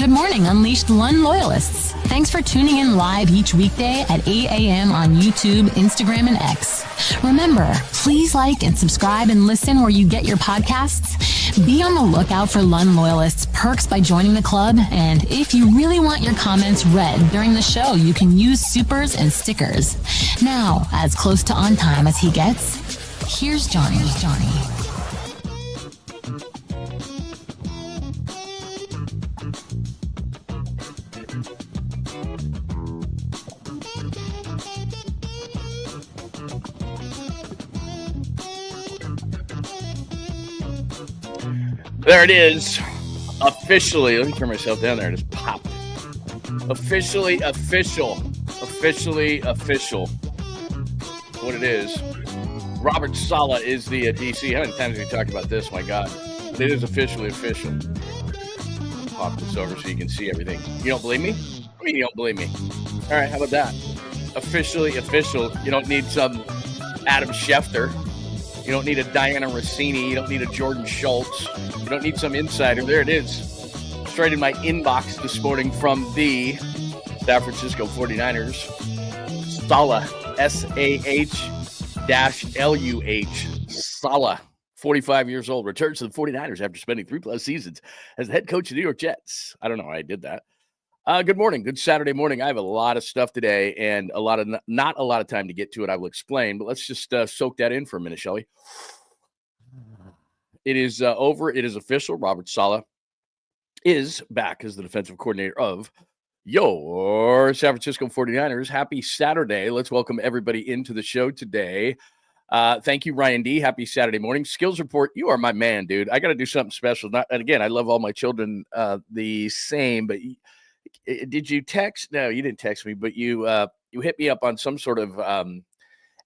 Good morning, Unleashed Lund loyalists. Thanks for tuning in live each weekday at 8 a.m. on YouTube, Instagram, and X. Remember, please like and subscribe and listen where you get your podcasts. Be on the lookout for Lund loyalists perks by joining the club. And if you really want your comments read during the show, you can use supers and stickers. Now, as close to on time as he gets, here's Johnny. There it is. Officially. Let me turn myself down there. It just popped. Officially official. What it is. Robert Sala is the DC. How many times have we talked about this? My God. It is officially official. Pop this over so you can see everything. You don't believe me? I mean, you don't believe me. All right, how about that? Officially official. You don't need some Adam Schefter. You don't need a Diana Rossini. You don't need a Jordan Schultz. You don't need some insider. There it is. Straight in my inbox this morning from the San Francisco 49ers. Sala, S-A-H-L-U-H. Sala, 45 years old, returns to the 49ers after spending 3+ seasons as the head coach of the New York Jets. I don't know how I did that. Good morning. Good Saturday morning. I have a lot of stuff today and not a lot of time to get to it. I will explain, but let's just soak that in for a minute, shall we? It is over. It is official. Robert Sala is back as the defensive coordinator of your San Francisco 49ers. Happy Saturday. Let's welcome everybody into the show today. Thank you, Ryan D. Happy Saturday morning. Skills report. You are my man, dude. I got to do something special. And again, I love all my children the same, but did you text? No, you didn't text me, but you hit me up on some sort of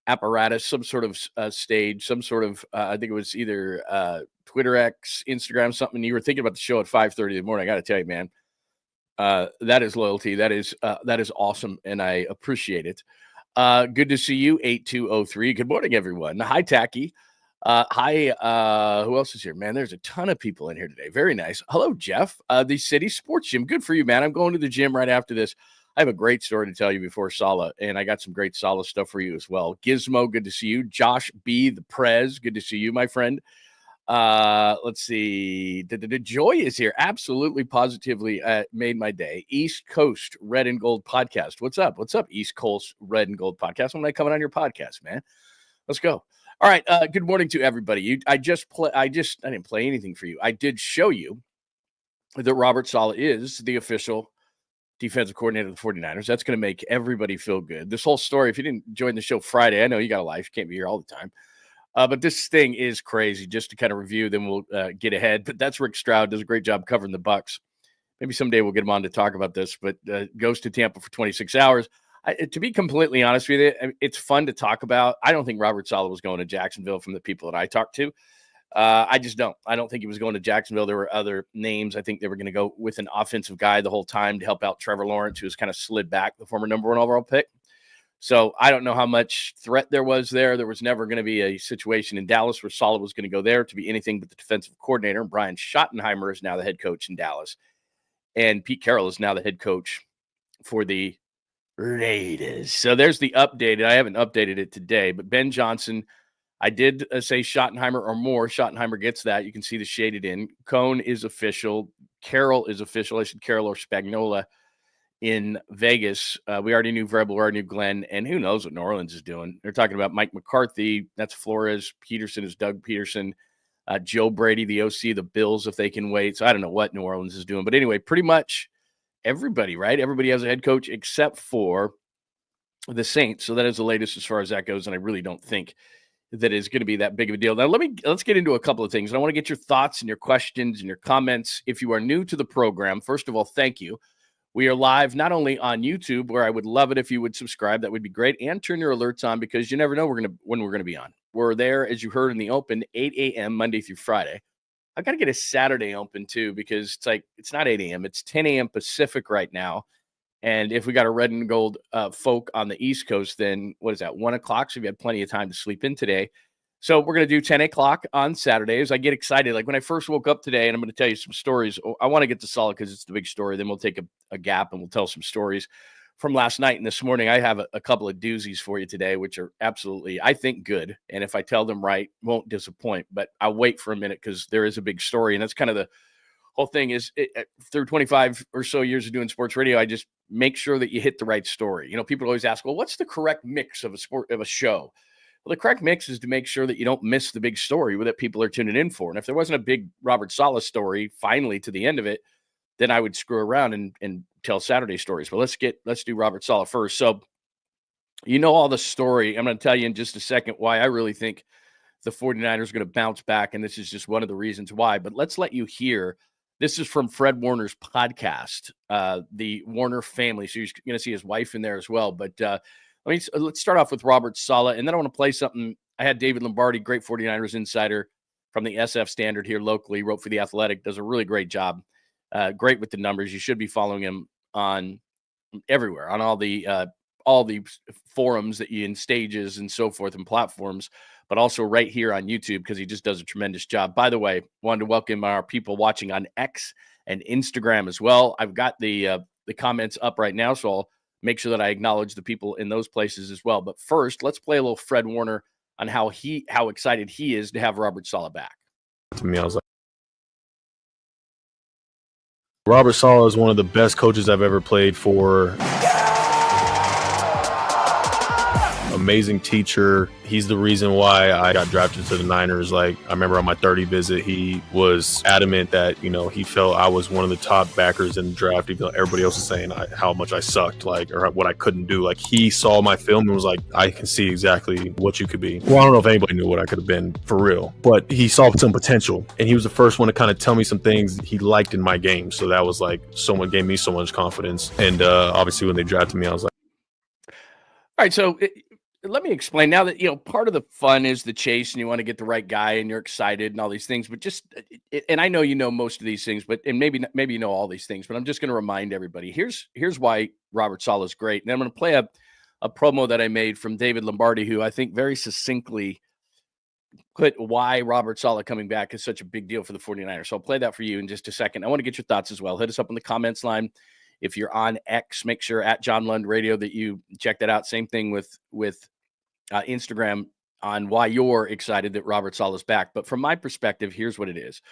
apparatus, some sort of stage, some sort of I think it was either Twitter X, Instagram, something. You were thinking about the show at 5:30 in the morning. I got to tell you, man, that is loyalty. That is awesome, and I appreciate it. Good to see you, 8203. Good morning, everyone. Hi, Tacky. Hi, who else is here? Man, there's a ton of people in here today. Very nice. Hello, Jeff. The City Sports Gym. Good for you, man. I'm going to the gym right after this. I have a great story to tell you before Sala, and I got some great Sala stuff for you as well. Gizmo, good to see you. Josh B, the Prez, good to see you, my friend. Let's see. The Joy is here. Absolutely, positively made my day. East Coast Red and Gold Podcast. What's up? What's up, East Coast Red and Gold Podcast? When am I coming on your podcast, man? Let's go. All right. Good morning to everybody. I didn't play anything for you. I did show you that Robert Sala is the official defensive coordinator of the 49ers. That's going to make everybody feel good. This whole story, if you didn't join the show Friday, I know you got a life. You can't be here all the time. But this thing is crazy. Just to kind of review, then we'll get ahead. But that's Rick Stroud. Does a great job covering the Bucs. Maybe someday we'll get him on to talk about this. But goes to Tampa for 26 hours. To be completely honest with you, it's fun to talk about. I don't think Robert Sala was going to Jacksonville from the people that I talked to. I just don't. I don't think he was going to Jacksonville. There were other names. I think they were going to go with an offensive guy the whole time to help out Trevor Lawrence, who has kind of slid back, the former number 1 overall pick. So I don't know how much threat there was there. There was never going to be a situation in Dallas where Sala was going to go there to be anything but the defensive coordinator. And Brian Schottenheimer is now the head coach in Dallas. And Pete Carroll is now the head coach for the Raiders. So there's the update. I haven't updated it today, but Ben Johnson, I did say Schottenheimer or more. Schottenheimer gets that. You can see the shaded in. Cohn is official. Carroll is official. I said Carroll or Spagnola in Vegas. We already knew Vrabel, we already knew Glenn, and who knows what New Orleans is doing. They're talking about Mike McCarthy. That's Flores. Peterson is Doug Peterson. Joe Brady, the OC, the Bills, if they can wait. So I don't know what New Orleans is doing. But anyway, pretty much everybody, right? Everybody has a head coach except for the Saints. So that is the latest as far as that goes, and I really don't think that is going to be that big of a deal. Now, let's get into a couple of things. And I want to get your thoughts and your questions and your comments. If you are new to the program, first of all, thank you. We are live not only on YouTube, where I would love it if you would subscribe. That would be great. And turn your alerts on, because you never know when we're going to be on. We're there, as you heard in the open, 8 a.m. Monday through Friday. I got to get a Saturday open too, because it's not 8 a.m. It's 10 a.m. Pacific right now. And if we got a red and gold folk on the East Coast, then what is that, 1 o'clock? So we had plenty of time to sleep in today. So we're going to do 10 o'clock on Saturdays. I get excited. Like when I first woke up today, and I'm going to tell you some stories. I want to get to Sala because it's the big story. Then we'll take a gap and we'll tell some stories from last night and this morning. I have a couple of doozies for you today, which are absolutely, I think, good. And if I tell them right, won't disappoint. But I'll wait for a minute because there is a big story. And that's kind of the whole thing is through 25 or so years of doing sports radio, I just make sure that you hit the right story. You know, people always ask, well, what's the correct mix of a show? Well, the correct mix is to make sure that you don't miss the big story that people are tuning in for. And if there wasn't a big Robert Sala story finally to the end of it, then I would screw around and tell Saturday stories. But let's do Robert Sala first. So you know all the story. I'm going to tell you in just a second why I really think the 49ers are going to bounce back. And this is just one of the reasons why. But let's let you hear. This is from Fred Warner's podcast, the Warner family. So you're going to see his wife in there as well. But let's start off with Robert Sala, and then I want to play something. I had David Lombardi, great 49ers insider from the SF Standard here locally, wrote for The Athletic, does a really great job. Great with the numbers. You should be following him on everywhere, on all the forums that you in stages and so forth and platforms, but also right here on YouTube because he just does a tremendous job. By the way, wanted to welcome our people watching on X and Instagram as well. I've got the comments up right now, so I'll make sure that I acknowledge the people in those places as well. But first, let's play a little Fred Warner on how excited he is to have Robert Sala back. To me, I was like, Robert Sala is one of the best coaches I've ever played for. Amazing teacher. He's the reason why I got drafted to the Niners. Like, I remember on my 30 visit, he was adamant that, he felt I was one of the top backers in the draft. Even though everybody else is saying how much I sucked, or what I couldn't do. Like, he saw my film and was like, I can see exactly what you could be. Well, I don't know if anybody knew what I could have been for real, but he saw some potential. And he was the first one to kind of tell me some things he liked in my game. So that was like, someone gave me so much confidence. And obviously when they drafted me, I was like, all right, so let me explain now that, part of the fun is the chase and you want to get the right guy and you're excited and all these things, but and I know most of these things, and maybe you know all these things, but I'm just going to remind everybody, here's why Robert Sala is great. And I'm going to play a promo that I made from David Lombardi, who I think very succinctly put why Robert Sala coming back is such a big deal for the 49ers. So I'll play that for you in just a second. I want to get your thoughts as well. Hit us up in the comments line. If you're on X, make sure at John Lund Radio that you check that out. Same thing with Instagram on why you're excited that Robert Sala is back. But from my perspective, here's what it is.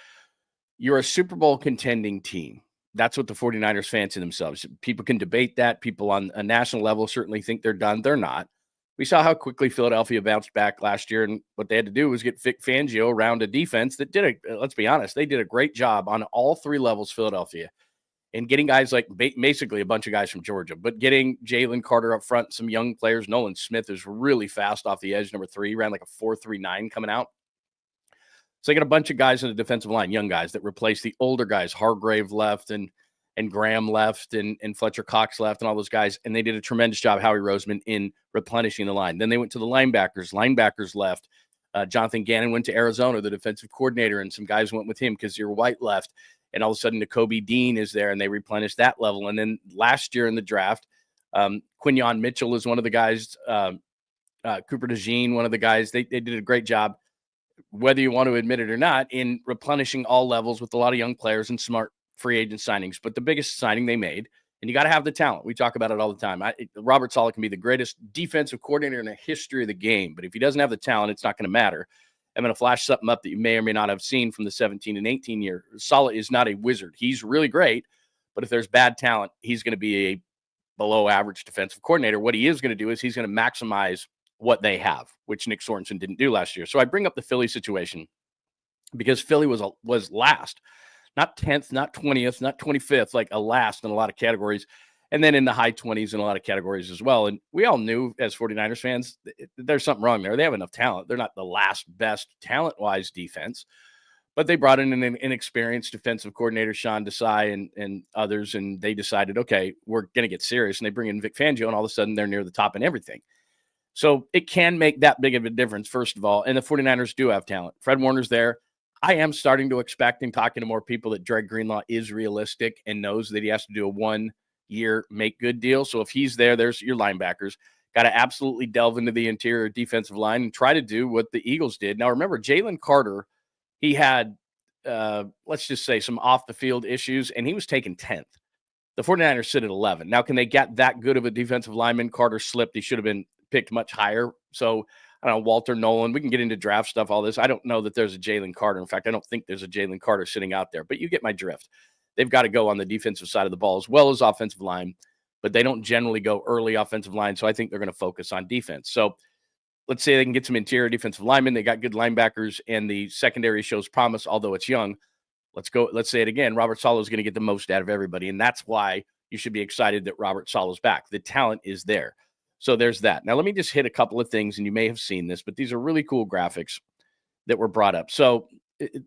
You're a Super Bowl contending team. That's what the 49ers fancy themselves. People can debate that. People on a national level certainly think they're done. They're not. We saw how quickly Philadelphia bounced back last year, and what they had to do was get Vic Fangio around a defense that let's be honest, they did a great job on all three levels, Philadelphia. And getting guys like basically a bunch of guys from Georgia, but getting Jalen Carter up front, some young players. Nolan Smith is really fast off the edge, number 3. He ran like a 4.39 coming out. So they got a bunch of guys on the defensive line, young guys that replace the older guys. Hargrave left and Graham left and Fletcher Cox left and all those guys. And they did a tremendous job, Howie Roseman, in replenishing the line. Then they went to the linebackers. Linebackers left. Jonathan Gannon went to Arizona, the defensive coordinator, and some guys went with him because Kazir White left. And all of a sudden, Nakobe Dean is there, and they replenished that level. And then last year in the draft, Quinyon Mitchell is one of the guys. Cooper DeJean, one of the guys. They did a great job, whether you want to admit it or not, in replenishing all levels with a lot of young players and smart free agent signings. But the biggest signing they made, and you got to have the talent. We talk about it all the time. Robert Saleh can be the greatest defensive coordinator in the history of the game, but if he doesn't have the talent, it's not going to matter. I'm going to flash something up that you may or may not have seen from the 17 and 18 year. Saleh is not a wizard. He's really great, but if there's bad talent, he's going to be a below average defensive coordinator. What he is going to do is he's going to maximize what they have, which Nick Sorensen didn't do last year. So I bring up the Philly situation because Philly was last, not 10th, not 20th, not 25th, like a last in a lot of categories. And then in the high 20s in a lot of categories as well. And we all knew as 49ers fans, there's something wrong there. They have enough talent. They're not the last best talent-wise defense, but they brought in an inexperienced defensive coordinator, Sean Desai and others, and they decided, okay, we're going to get serious. And they bring in Vic Fangio, and all of a sudden they're near the top in everything. So it can make that big of a difference, first of all. And the 49ers do have talent. Fred Warner's there. I am starting to expect, and talking to more people, that Dre Greenlaw is realistic and knows that he has to do a 1-year make good deal. So if he's there, there's your linebackers. Got to absolutely delve into the interior defensive line and try to do what the Eagles did. Now, remember, Jalen Carter, he had, let's just say, some off-the-field issues, and he was taken 10th. The 49ers sit at 11. Now, can they get that good of a defensive lineman? Carter slipped. He should have been picked much higher. So, I don't know, Walter Nolan. We can get into draft stuff, all this. I don't know that there's a Jalen Carter. In fact, I don't think there's a Jalen Carter sitting out there. But you get my drift. They've got to go on the defensive side of the ball as well as offensive line. But they don't generally go early offensive line, so I think they're going to focus on defense. So let's say they can get some interior defensive linemen. They got good linebackers, and the secondary shows promise, although it's young. Let's say it again. Robert Sala is going to get the most out of everybody, and that's why you should be excited that Robert Sala is back. The talent is there. So there's that. Now let me just hit a couple of things, and you may have seen this, but these are really cool graphics that were brought up. So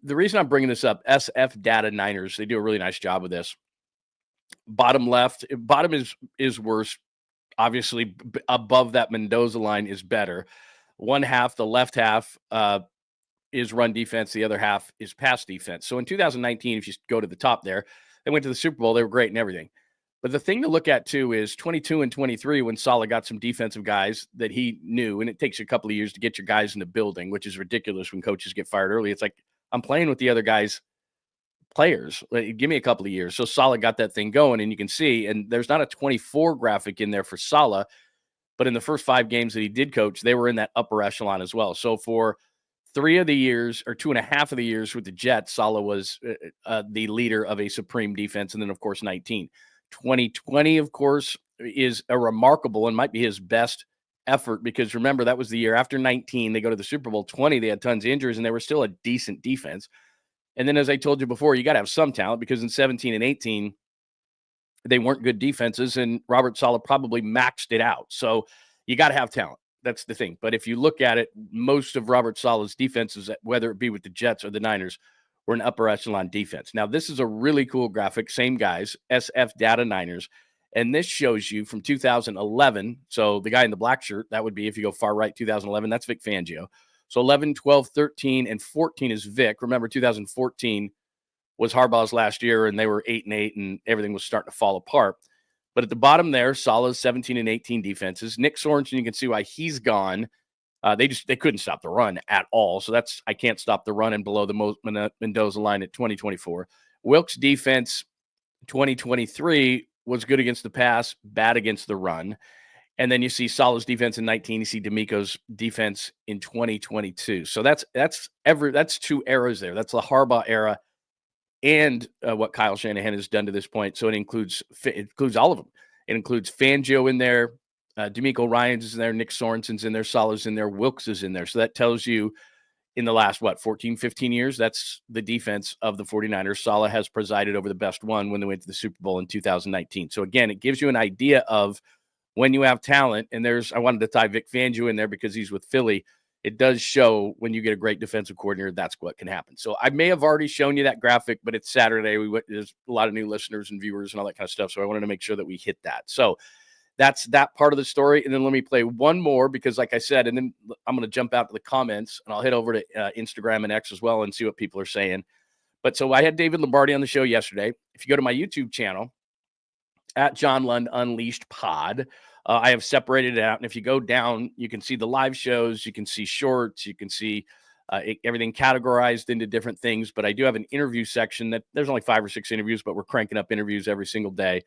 the reason I'm bringing this up, SF Data Niners, they do a really nice job with this. Bottom left, bottom is worse. Obviously, above that Mendoza line is better. One half, the left half, is run defense. The other half is pass defense. So in 2019, if you go to the top there, they went to the Super Bowl. They were great and everything. But the thing to look at, too, is 22 and 23 when Saleh got some defensive guys that he knew, and it takes you a couple of years to get your guys in the building, which is ridiculous when coaches get fired early. It's like, I'm playing with the other guys' players. Give me a couple of years. So Saleh got that thing going, and you can see, and there's not a 24 graphic in there for Saleh, but in the first 5 games that he did coach, they were in that upper echelon as well. So for 3 of the years, or 2.5 of the years with the Jets, Saleh was the leader of a supreme defense, and then, of course, 19. 2020, of course, is a remarkable and might be his best effort, because remember, that was the year after 19, they go to the Super Bowl. 20, they had tons of injuries, and they were still a decent defense. And then, as I told you before, you got to have some talent, because in 17 and 18, they weren't good defenses, and Robert Saleh probably maxed it out. So you got to have talent. That's the thing. But if you look at it, most of Robert Saleh's defenses, whether it be with the Jets or the Niners, were an upper echelon defense. Now, this is a really cool graphic. Same guys, SF Data Niners. And this shows you from 2011. So the guy in the black shirt, that would be, if you go far right, 2011, that's Vic Fangio. So 11, 12, 13, and 14 is Vic. Remember, 2014 was Harbaugh's last year, and they were 8-8, and everything was starting to fall apart. But at the bottom there, Saleh's 17 and 18 defenses. Nick Sorensen, you can see why he's gone. They couldn't stop the run at all. So that's, I can't stop the run, and below the Mendoza line at 2024. Wilkes' defense 2023 was good against the pass, bad against the run. And then you see Saleh's defense in 19. You see D'Amico's defense in 2022. So that's 2 eras there. That's the Harbaugh era, and what Kyle Shanahan has done to this point. So it includes all of them. It includes Fangio in there, D'Amico Ryans is in there, Nick Sorensen's in there, Saleh's in there, Wilkes is in there. So that tells you in the last, 14, 15 years, that's the defense of the 49ers. Saleh has presided over the best one when they went to the Super Bowl in 2019. So again, it gives you an idea of when you have talent, and I wanted to tie Vic Fangio in there because he's with Philly. It does show when you get a great defensive coordinator, that's what can happen. So I may have already shown you that graphic, but it's Saturday. There's a lot of new listeners and viewers and all that kind of stuff. So I wanted to make sure that we hit that. So that's that part of the story. And then let me play one more, because like I said, and then I'm going to jump out to the comments, and I'll head over to Instagram and X as well and see what people are saying. But so I had David Lombardi on the show yesterday. If you go to my YouTube channel, at John Lund Unleashed Pod, I have separated it out. And if you go down, you can see the live shows, you can see shorts, you can see everything categorized into different things. But I do have an interview section that there's only 5 or 6 interviews, but we're cranking up interviews every single day.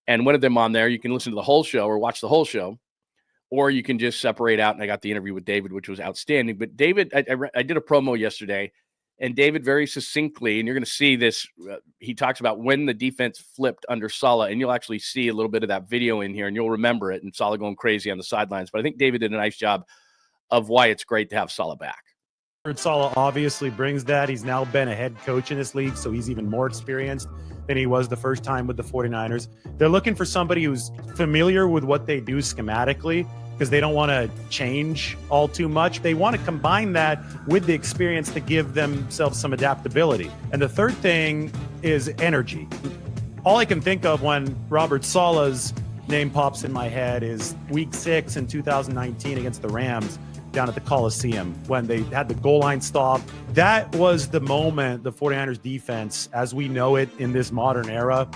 And one of them on there, you can listen to the whole show or watch the whole show, or you can just separate out. And I got the interview with David, which was outstanding. But David, I did a promo yesterday, and David very succinctly, and you're going to see this, he talks about when the defense flipped under Saleh, and you'll actually see a little bit of that video in here, and you'll remember it, and Saleh going crazy on the sidelines. But I think David did a nice job of why it's great to have Saleh back. Saleh obviously brings that. He's now been a head coach in this league, so he's even more experienced than he was the first time with the 49ers. They're looking for somebody who's familiar with what they do schematically, because they don't want to change all too much. They want to combine that with the experience to give themselves some adaptability. And the third thing is energy. All I can think of when Robert Saleh's name pops in my head is week 6 in 2019 against the Rams down at the Coliseum when they had the goal line stop. That was the moment the 49ers defense, as we know it in this modern era,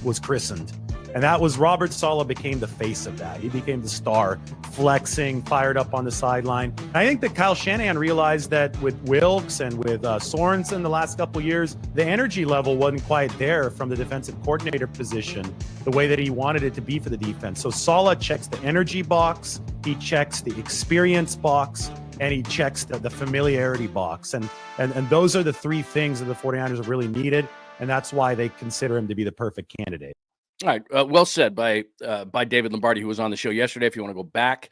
was christened. And that was Robert Sala became the face of that. He became the star, flexing, fired up on the sideline. And I think that Kyle Shanahan realized that with Wilkes and with Sorensen the last couple of years, the energy level wasn't quite there from the defensive coordinator position, the way that he wanted it to be for the defense. So Sala checks the energy box, he checks the experience box, and he checks the familiarity box. And those are the three things that the 49ers have really needed. And that's why they consider him to be the perfect candidate. All right. Well said by David Lombardi, who was on the show yesterday. If you want to go back,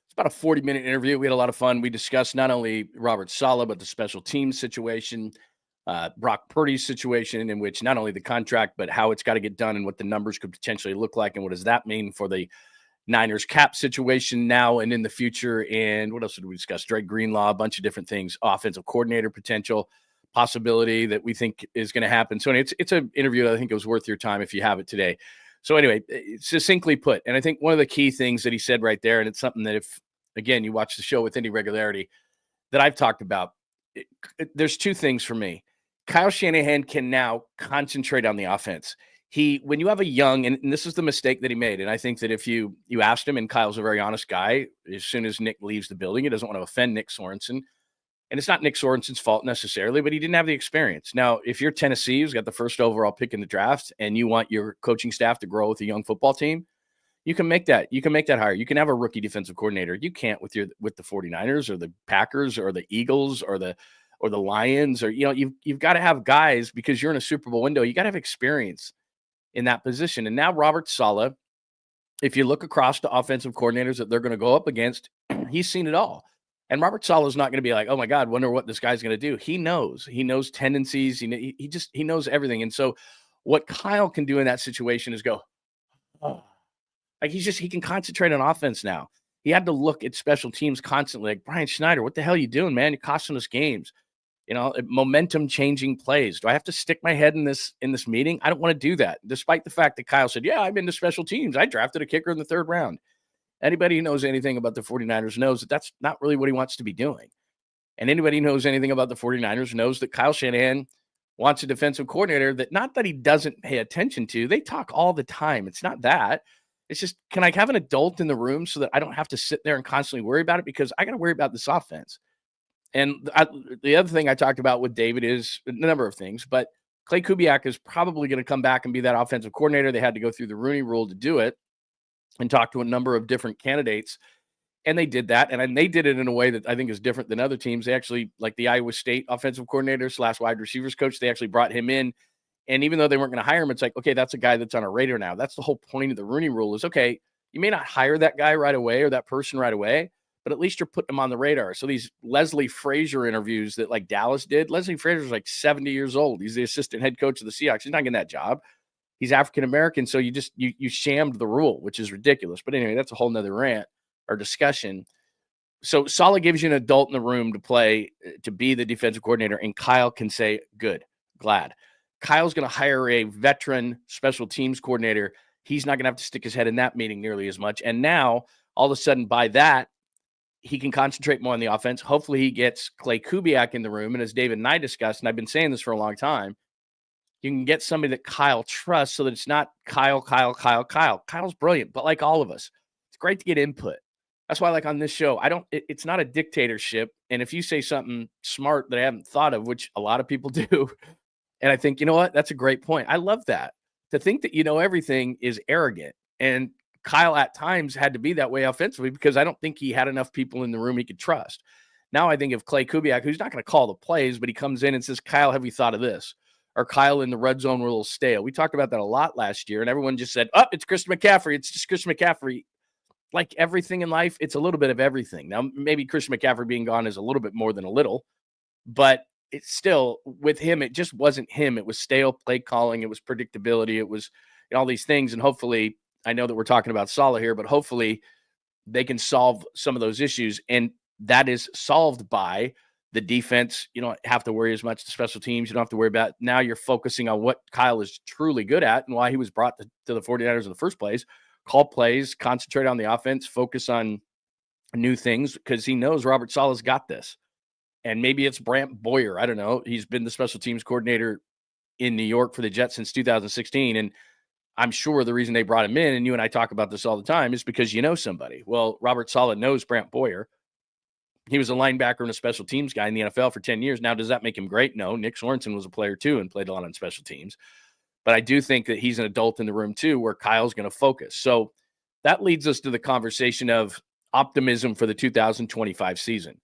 it's about a 40-minute interview. We had a lot of fun. We discussed not only Robert Sala, but the special teams situation, Brock Purdy's situation, in which not only the contract, but how it's got to get done and what the numbers could potentially look like. And what does that mean for the Niners cap situation now and in the future? And what else did we discuss? Dre Greenlaw, a bunch of different things, offensive coordinator potential, possibility that we think is going to happen. So it's an interview that I think it was worth your time if you have it today. So anyway, succinctly put, and I think one of the key things that he said right there, and it's something that if, again, you watch the show with any regularity that I've talked about, there's two things for me. Kyle Shanahan can now concentrate on the offense. When you have a young, and this is the mistake that he made, and I think that if you asked him, and Kyle's a very honest guy, as soon as Nick leaves the building, he doesn't want to offend Nick Sorensen. And it's not Nick Sorensen's fault necessarily, but he didn't have the experience. Now, if you're Tennessee, who's got the first overall pick in the draft, and you want your coaching staff to grow with a young football team, you can make that. You can make that hire. You can have a rookie defensive coordinator. You can't with the 49ers or the Packers or the Eagles or the Lions, or you've got to have guys, because you're in a Super Bowl window. You got to have experience in that position. And now Robert Saleh, if you look across the offensive coordinators that they're going to go up against, he's seen it all. And Robert Saleh is not going to be like, oh my God, wonder what this guy's going to do. He knows tendencies. He knows everything. And so what Kyle can do in that situation is go, oh, like he can concentrate on offense now. He had to look at special teams constantly. Like, Brian Schneider, what the hell are you doing, man? You're costing us games. Momentum changing plays. Do I have to stick my head in this meeting? I don't want to do that. Despite the fact that Kyle said, yeah, I'm into special teams. I drafted a kicker in the 3rd round. Anybody who knows anything about the 49ers knows that that's not really what he wants to be doing. And anybody who knows anything about the 49ers knows that Kyle Shanahan wants a defensive coordinator that, not that he doesn't pay attention to, they talk all the time. It's not that. It's just, can I have an adult in the room so that I don't have to sit there and constantly worry about it? Because I got to worry about this offense. And the other thing I talked about with David is a number of things, but Clay Kubiak is probably going to come back and be that offensive coordinator. They had to go through the Rooney Rule to do it and talk to a number of different candidates. And they did that. And they did it in a way that I think is different than other teams. They actually, like the Iowa State offensive coordinator / wide receivers coach, they actually brought him in. And even though they weren't going to hire him, it's like, okay, that's a guy that's on a radar now. That's the whole point of the Rooney Rule is, okay, you may not hire that guy right away or that person right away, but at least you're putting them on the radar. So these Leslie Frazier interviews that like Dallas did, Leslie Frazier's like 70 years old. He's the assistant head coach of the Seahawks. He's not getting that job. He's African-American. So you shammed the rule, which is ridiculous. But anyway, that's a whole nother rant or discussion. So Saleh gives you an adult in the room to play, to be the defensive coordinator. And Kyle can say, good, glad. Kyle's going to hire a veteran special teams coordinator. He's not going to have to stick his head in that meeting nearly as much. And now all of a sudden by that, he can concentrate more on the offense. Hopefully he gets Clay Kubiak in the room. And as David and I discussed, and I've been saying this for a long time, you can get somebody that Kyle trusts so that it's not Kyle. Kyle's brilliant, but like all of us, it's great to get input. That's why, like on this show, it's not a dictatorship. And if you say something smart that I haven't thought of, which a lot of people do, and I think, you know what, that's a great point. I love that. To think that you know everything is arrogant. And Kyle at times had to be that way offensively because I don't think he had enough people in the room he could trust. Now I think of Clay Kubiak, who's not going to call the plays, but he comes in and says, Kyle, have you thought of this? Or Kyle in the red zone were a little stale. We talked about that a lot last year, and everyone just said, it's Christian McCaffrey. It's just Christian McCaffrey. Like everything in life, it's a little bit of everything. Now, maybe Christian McCaffrey being gone is a little bit more than a little, but it's still, with him, it just wasn't him. It was stale play calling. It was predictability. It was all these things, and hopefully, I know that we're talking about Saleh here, but hopefully they can solve some of those issues, and that is solved by the defense. You don't have to worry as much. The special teams, you don't have to worry about. Now you're focusing on what Kyle is truly good at and why he was brought to the 49ers in the first place. Call plays, concentrate on the offense, focus on new things because he knows Robert Saleh's got this. And maybe it's Brant Boyer. I don't know. He's been the special teams coordinator in New York for the Jets since 2016. And I'm sure the reason they brought him in, and you and I talk about this all the time, is because you know somebody. Well, Robert Sala knows Brant Boyer. He was a linebacker and a special teams guy in the NFL for 10 years. Now, does that make him great? No. Nick Sorensen was a player too and played a lot on special teams. But I do think that he's an adult in the room too, where Kyle's going to focus. So that leads us to the conversation of optimism for the 2025 season.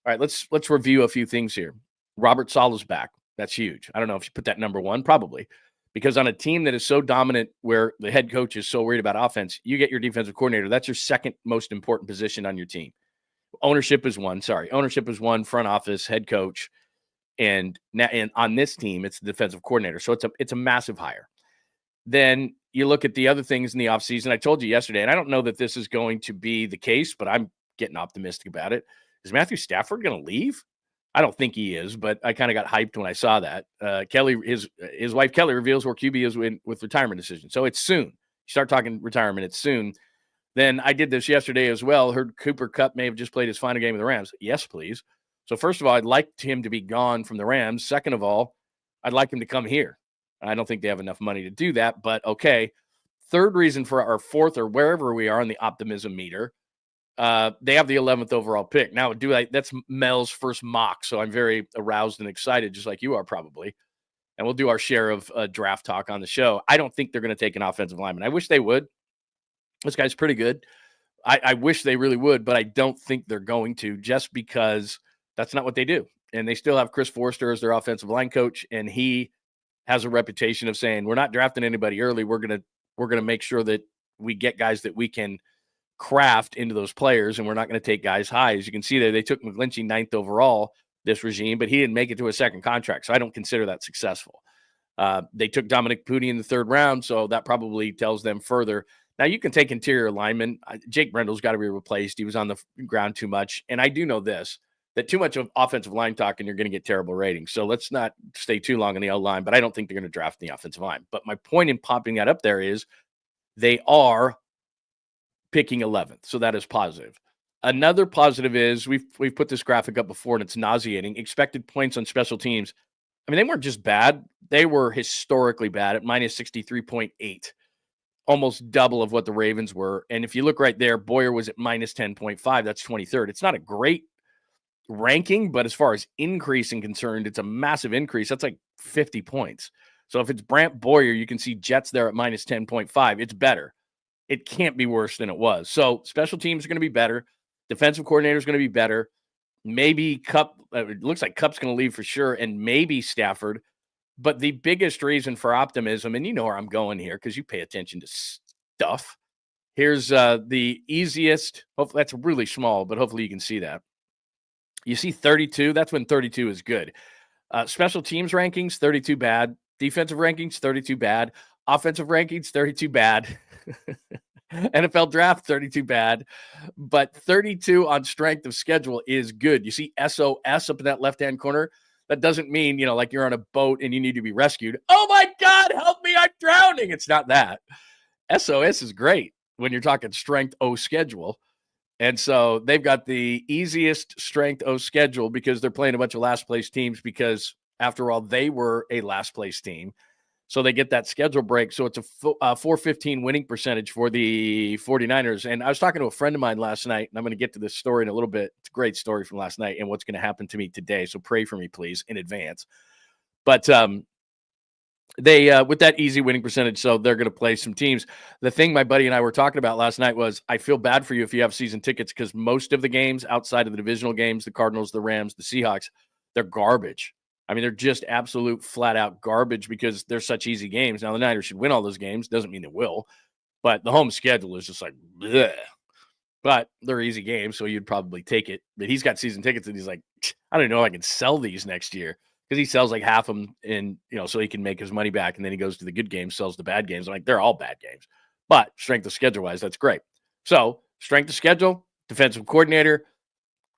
All right, let's review a few things here. Robert Saleh's back. That's huge. I don't know if you put that number one, probably. Because on a team that is so dominant where the head coach is so worried about offense, you get your defensive coordinator. That's your second most important position on your team. Ownership is one. Ownership is one. Front office, head coach, and on this team, it's the defensive coordinator. So it's a massive hire. Then you look at the other things in the offseason. I told you yesterday, and I don't know that this is going to be the case, but I'm getting optimistic about it. Is Matthew Stafford going to leave? I don't think he is, but I kind of got hyped when I saw that. Kelly, his wife Kelly, reveals where QB is with retirement decision. So it's soon. You start talking retirement, it's soon. Then I did this yesterday as well. Heard Cooper Kupp may have just played his final game of the Rams. Yes, please. So first of all, I'd like him to be gone from the Rams. Second of all, I'd like him to come here. I don't think they have enough money to do that, but okay. Third reason for our fourth or wherever we are on the optimism meter, they have the 11th overall pick. Now, that's Mel's first mock, so I'm very aroused and excited, just like you are probably. And we'll do our share of draft talk on the show. I don't think they're going to take an offensive lineman. I wish they would. This guy's pretty good. I wish they really would, but I don't think they're going to, just because that's not what they do. And they still have Chris Forster as their offensive line coach, and he has a reputation of saying, we're not drafting anybody early. We're gonna make sure that we get guys that we can craft into those players, and we're not going to take guys high. As you can see there, they took McGlinchey 9th overall, this regime, but he didn't make it to a second contract, so I don't consider that successful. They took Dominic Pooty in the 3rd round, so that probably tells them further. Now, you can take interior linemen. Jake Brendle's got to be replaced. He was on the ground too much. And I do know this, that too much of offensive line talk and you're going to get terrible ratings. So let's not stay too long on the O-line, but I don't think they're going to draft the offensive line. But my point in popping that up there is they are picking 11th. So that is positive. Another positive is we've put this graphic up before and it's nauseating. Expected points on special teams. I mean, they weren't just bad. They were historically bad at minus 63.8. Almost double of what the Ravens were. And if you look right there, Boyer was at minus 10.5. That's 23rd. It's not a great ranking, but as far as increasing concerned, it's a massive increase. That's like 50 points. So if it's Brant Boyer, you can see Jets there at minus 10.5. It's better. It can't be worse than it was. So special teams are going to be better. Defensive coordinator is going to be better. Maybe Kupp. It looks like Kupp's going to leave for sure, and maybe Stafford. But the biggest reason for optimism, and you know where I'm going here because you pay attention to stuff. Here's the easiest. Hopefully that's really small, but hopefully you can see that. You see 32. That's when 32 is good. Special teams rankings, 32 bad. Defensive rankings, 32 bad. Offensive rankings, 32 bad. NFL draft, 32 bad. But 32 on strength of schedule is good. You see SOS up in that left-hand corner? That doesn't mean, like you're on a boat and you need to be rescued. Oh my God, help me, I'm drowning. It's not that. SOS is great when you're talking strength O schedule. And so they've got the easiest strength O schedule because they're playing a bunch of last place teams because after all, they were a last place team. So they get that schedule break. So it's a 415 winning percentage for the 49ers. And I was talking to a friend of mine last night, and I'm going to get to this story in a little bit. It's a great story from last night and what's going to happen to me today. So pray for me, please, in advance. But they with that easy winning percentage, so they're going to play some teams. The thing my buddy and I were talking about last night was I feel bad for you if you have season tickets because most of the games outside of the divisional games, the Cardinals, the Rams, the Seahawks, they're garbage. I mean, they're just absolute flat out garbage because they're such easy games. Now, the Niners should win all those games. Doesn't mean they will. But the home schedule is just like, bleh. But they're easy games, so you'd probably take it. But he's got season tickets, and he's like, I don't know if I can sell these next year because he sells like half of them in, so he can make his money back. And then he goes to the good games, sells the bad games. I'm like, they're all bad games. But strength of schedule-wise, that's great. So strength of schedule, defensive coordinator,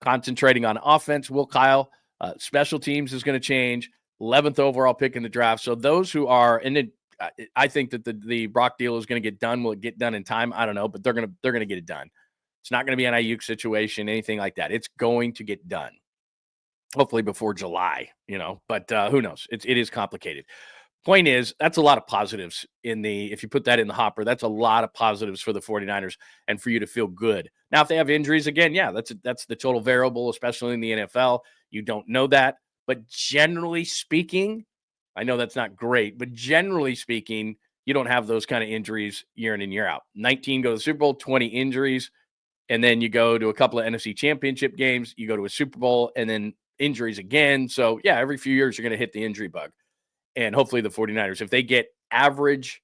concentrating on offense, Kyle. Special teams is going to change. 11th overall pick in the draft. So those who are, and then I think that the Brock deal is going to get done. Will it get done in time? I don't know, but they're going to get it done. It's not going to be an Ayuk situation, anything like that. It's going to get done. Hopefully before July, but who knows? It is complicated. Point is, that's a lot of positives if you put that in the hopper, that's a lot of positives for the 49ers and for you to feel good. Now, if they have injuries again, yeah, that's the total variable, especially in the NFL. You don't know that. But generally speaking, I know that's not great, but generally speaking, you don't have those kind of injuries year in and year out. 19 go to the Super Bowl, 20 injuries, and then you go to a couple of NFC championship games, you go to a Super Bowl, and then injuries again. So, yeah, every few years you're going to hit the injury bug. And hopefully the 49ers, if they get average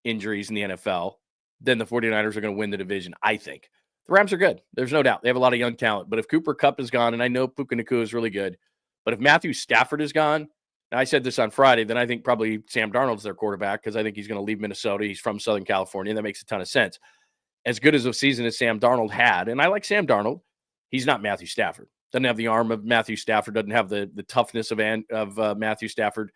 injuries in the NFL, then the 49ers are going to win the division, I think. The Rams are good. There's no doubt. They have a lot of young talent. But if Cooper Kupp is gone, and I know Puka Nacua is really good, but if Matthew Stafford is gone, and I said this on Friday, then I think probably Sam Darnold's their quarterback because I think he's going to leave Minnesota. He's from Southern California. That makes a ton of sense. As good as a season as Sam Darnold had, and I like Sam Darnold, he's not Matthew Stafford. Doesn't have the arm of Matthew Stafford, doesn't have the toughness of Matthew Stafford.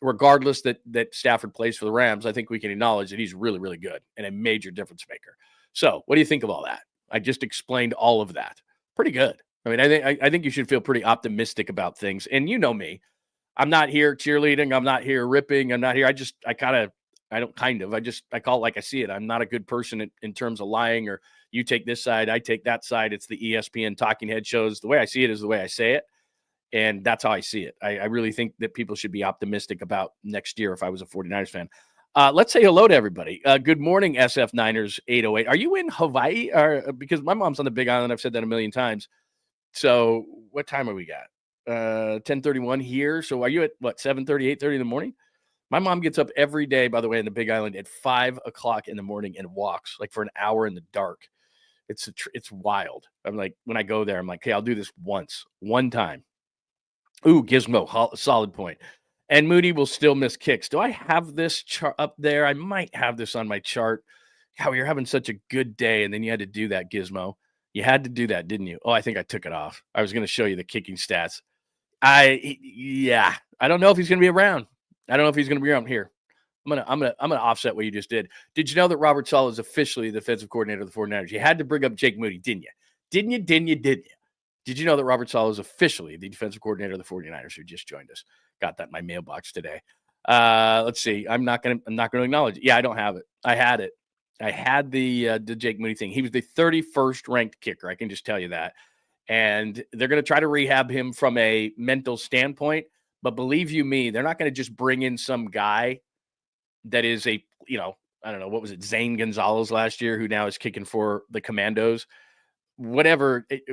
Regardless that Stafford plays for the Rams, I think we can acknowledge that he's really, really good and a major difference maker. So what do you think of all that? I just explained all of that. Pretty good. I mean, I think you should feel pretty optimistic about things. And you know me. I'm not here cheerleading. I'm not here ripping. I'm not here. I call it like I see it. I'm not a good person in terms of lying or you take this side, I take that side. It's the ESPN talking head shows. The way I see it is the way I say it. And that's how I see it. I really think that people should be optimistic about next year if I was a 49ers fan. Let's say hello to everybody. Good morning, SF Niners 808. Are you in Hawaii? Because my mom's on the Big Island. I've said that a million times. So what time are we got? 10:31 here. So are you at what, 7:30, 8:30 in the morning? My mom gets up every day, by the way, in the Big Island at 5 o'clock in the morning and walks like for an hour in the dark. It's wild. I'm like, when I go there, I'm like, hey, I'll do this one time. Ooh, Gizmo, solid point. And Moody will still miss kicks. Do I have this chart up there? I might have this on my chart. How you're having such a good day, and then you had to do that, Gizmo. You had to do that, didn't you? Oh, I think I took it off. I was going to show you the kicking stats. I don't know if he's going to be around. I don't know if he's going to be around here. I'm gonna offset what you just did. Did you know that Robert Sala is officially the defensive coordinator of the 49ers? You had to bring up Jake Moody, didn't you? Didn't you? Did you know that Robert Sala is officially the defensive coordinator of the 49ers who just joined us? Got that in my mailbox today. Let's see. I'm not gonna acknowledge it. Yeah, I don't have it. I had it. I had the Jake Moody thing. He was the 31st ranked kicker. I can just tell you that. And they're going to try to rehab him from a mental standpoint. But believe you me, they're not going to just bring in some guy that is I don't know, what was it, Zane Gonzalez last year, who now is kicking for the Commandos. Whatever kick,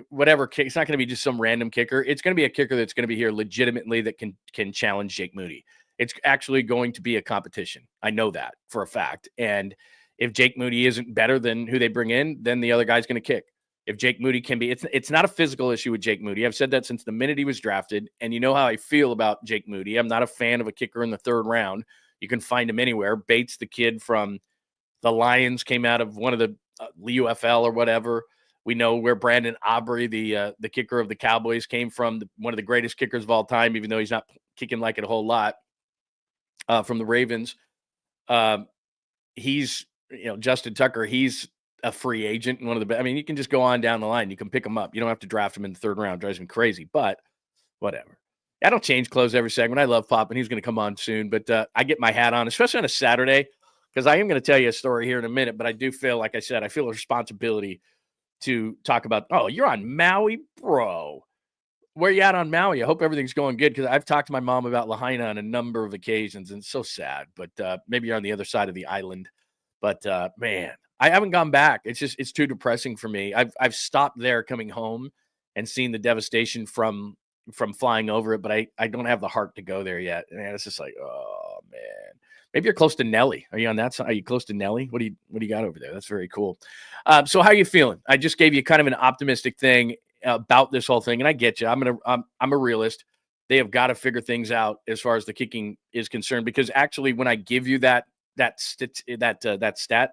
it's not going to be just some random kicker. It's going to be a kicker that's going to be here legitimately that can challenge Jake Moody. It's actually going to be a competition. I know that for a fact. And if Jake Moody isn't better than who they bring in, then the other guy's going to kick. If Jake Moody can be, it's not a physical issue with Jake Moody. I've said that since the minute he was drafted, and you know how I feel about Jake Moody. I'm not a fan of a kicker in the third round. You can find him anywhere. Bates, the kid from the Lions, came out of one of the UFL or whatever. We know where Brandon Aubrey, the kicker of the Cowboys, came from, one of the greatest kickers of all time, even though he's not kicking like it a whole lot, from the Ravens. He's, Justin Tucker, he's a free agent. And one of the best. I mean, you can just go on down the line. You can pick him up. You don't have to draft him in the third round. Drives me crazy, but whatever. I don't change clothes every segment. I love Pop, and he's going to come on soon. But I get my hat on, especially on a Saturday, because I am going to tell you a story here in a minute. But I do feel, like I said, I feel a responsibility to talk about, oh, you're on Maui, bro. Where you at on Maui? I hope everything's going good, because I've talked to my mom about Lahaina on a number of occasions, and it's so sad. But maybe you're on the other side of the island. But, man, I haven't gone back. It's too depressing for me. I've stopped there coming home and seen the devastation from flying over it, but I don't have the heart to go there yet. And it's just like, oh, man. Maybe you're close to Nelly. Are you on that side? Are you close to Nelly? What do you got over there? That's very cool. So how are you feeling? I just gave you kind of an optimistic thing about this whole thing, and I get you. I'm a realist. They have got to figure things out as far as the kicking is concerned, because actually, when I give you that stat,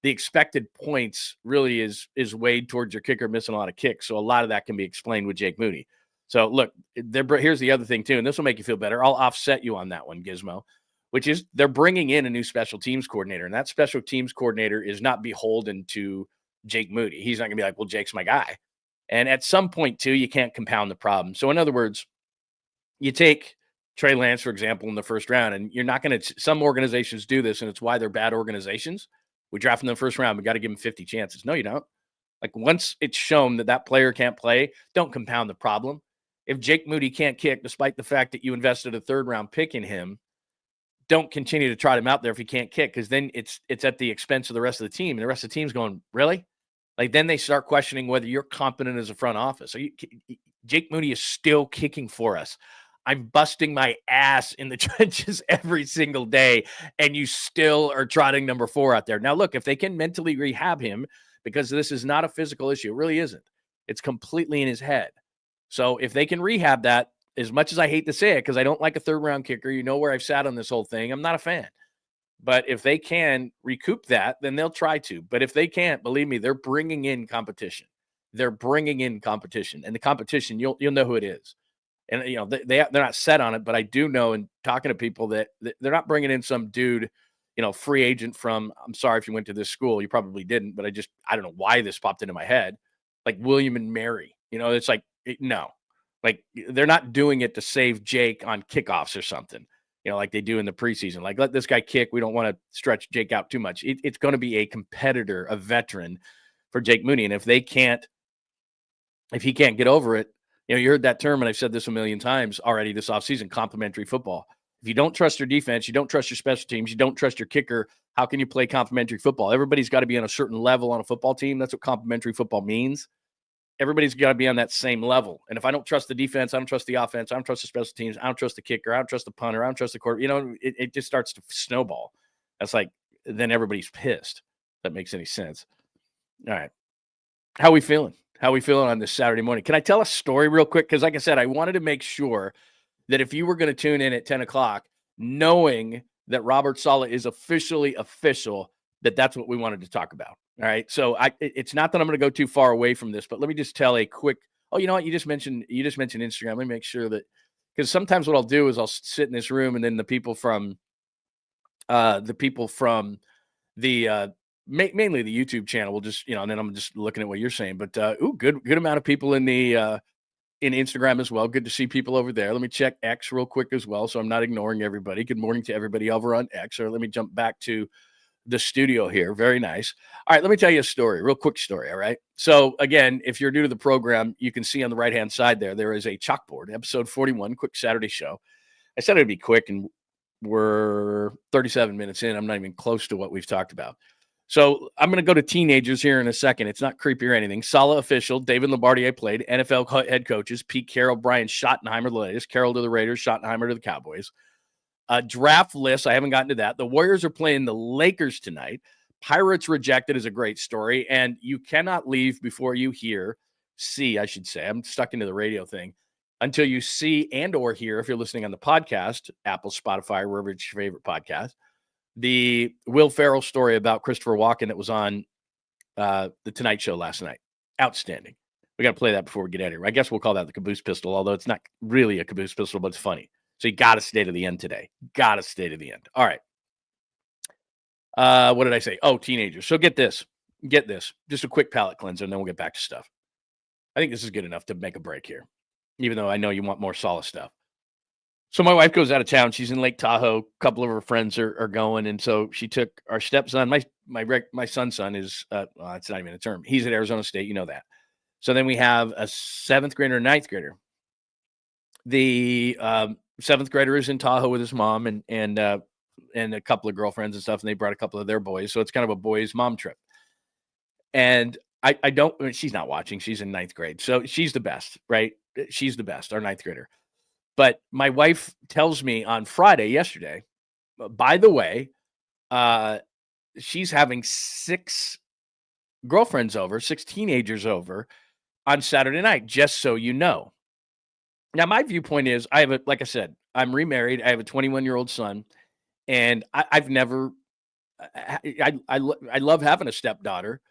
the expected points really is weighed towards your kicker missing a lot of kicks. So a lot of that can be explained with Jake Moody. So look, here's the other thing too, and this will make you feel better. I'll offset you on that one, Gizmo, which is they're bringing in a new special teams coordinator, and that special teams coordinator is not beholden to Jake Moody. He's not going to be like, well, Jake's my guy. And at some point too, you can't compound the problem. So in other words, you take Trey Lance, for example, in the first round. And you're not going to, some organizations do this, and it's why they're bad organizations. We draft in the first round. We got to give them 50 chances. No, you don't. Like, once it's shown that that player can't play, don't compound the problem. If Jake Moody can't kick, despite the fact that you invested a third-round pick in him, don't continue to trot him out there if he can't kick, because then it's at the expense of the rest of the team. And the rest of the team's going, really? Like, then they start questioning whether you're competent as a front office. Jake Moody is still kicking for us. I'm busting my ass in the trenches every single day, and you still are trotting number 4 out there. Now, look, if they can mentally rehab him, because this is not a physical issue, it really isn't. It's completely in his head. So if they can rehab that, as much as I hate to say it, because I don't like a third-round kicker, you know where I've sat on this whole thing, I'm not a fan. But if they can recoup that, then they'll try to. But if they can't, believe me, they're bringing in competition. They're bringing in competition. And the competition, you'll know who it is. And, you know, they're not set on it, but I do know, in talking to people, that they're not bringing in some dude, you know, free agent from, I'm sorry if you went to this school, you probably didn't, but I don't know why this popped into my head, like William and Mary. You know, it's like, no. Like, they're not doing it to save Jake on kickoffs or something, you know, like they do in the preseason. Like, let this guy kick. We don't want to stretch Jake out too much. It's going to be a competitor, a veteran for Jake Moody. And if he can't get over it, you know, you heard that term, and I've said this a million times already this offseason, complementary football. If you don't trust your defense, you don't trust your special teams, you don't trust your kicker, how can you play complementary football? Everybody's got to be on a certain level on a football team. That's what complementary football means. Everybody's got to be on that same level. And if I don't trust the defense, I don't trust the offense, I don't trust the special teams, I don't trust the kicker, I don't trust the punter, I don't trust the quarterback, you know, it just starts to snowball. That's like, then everybody's pissed. If that makes any sense. All right. How we feeling? How we feeling on this Saturday morning? Can I tell a story real quick? Because like I said, I wanted to make sure that if you were going to tune in at 10 o'clock, knowing that Robert Sala is officially official, that's what we wanted to talk about. All right. So it's not that I'm going to go too far away from this, but let me just tell a quick, you know what? You just mentioned Instagram. Let me make sure that, because sometimes what I'll do is I'll sit in this room, and then the people from mainly the YouTube channel will just, you know, and then I'm just looking at what you're saying, but good amount of people in the in Instagram as well. Good to see people over there. Let me check X real quick as well, so I'm not ignoring everybody. Good morning to everybody over on X. Or let me jump back to the studio here. Very nice. All right, let me tell you a story, real quick story. All right. So again, if you're new to the program, you can see on the right-hand side there is a chalkboard, episode 41, quick Saturday show. I said it'd be quick, and we're 37 minutes in. I'm not even close to what we've talked about. So I'm going to go to teenagers here in a second. It's not creepy or anything. Sala official, David Lombardi, I played, NFL head coaches, Pete Carroll, Brian Schottenheimer, the latest, Carroll to the Raiders, Schottenheimer to the Cowboys. Draft list, I haven't gotten to that. The Warriors are playing the Lakers tonight. Pirates rejected is a great story, and you cannot leave before you see, I should say. I'm stuck into the radio thing. Until you see and or hear, if you're listening on the podcast, Apple, Spotify, wherever it's your favorite podcast, the Will Ferrell story about Christopher Walken that was on the Tonight Show last night. Outstanding. We got to play that before we get out of here. I guess we'll call that the caboose pistol, although it's not really a caboose pistol, but it's funny. So you got to stay to the end today. Got to stay to the end. All right. What did I say? Oh, teenagers. So get this. Just a quick palate cleanser, and then we'll get back to stuff. I think this is good enough to make a break here, even though I know you want more solid stuff. So my wife goes out of town. She's in Lake Tahoe. A couple of her friends are going. And so she took our stepson. My son's son is, it's not even a term. He's at Arizona State. You know that. So then we have a 7th grader and 9th grader. The 7th grader is in Tahoe with his mom and a couple of girlfriends and stuff. And they brought a couple of their boys. So it's kind of a boys' mom trip. And she's not watching. She's in 9th grade. So she's the best, right? She's the best, our 9th grader. But my wife tells me on Friday, yesterday, by the way, she's having 6 girlfriends over, 6 teenagers over on Saturday night, just so you know. Now, my viewpoint is, like I said, I'm remarried. I have a 21-year-old son, and I love having a stepdaughter,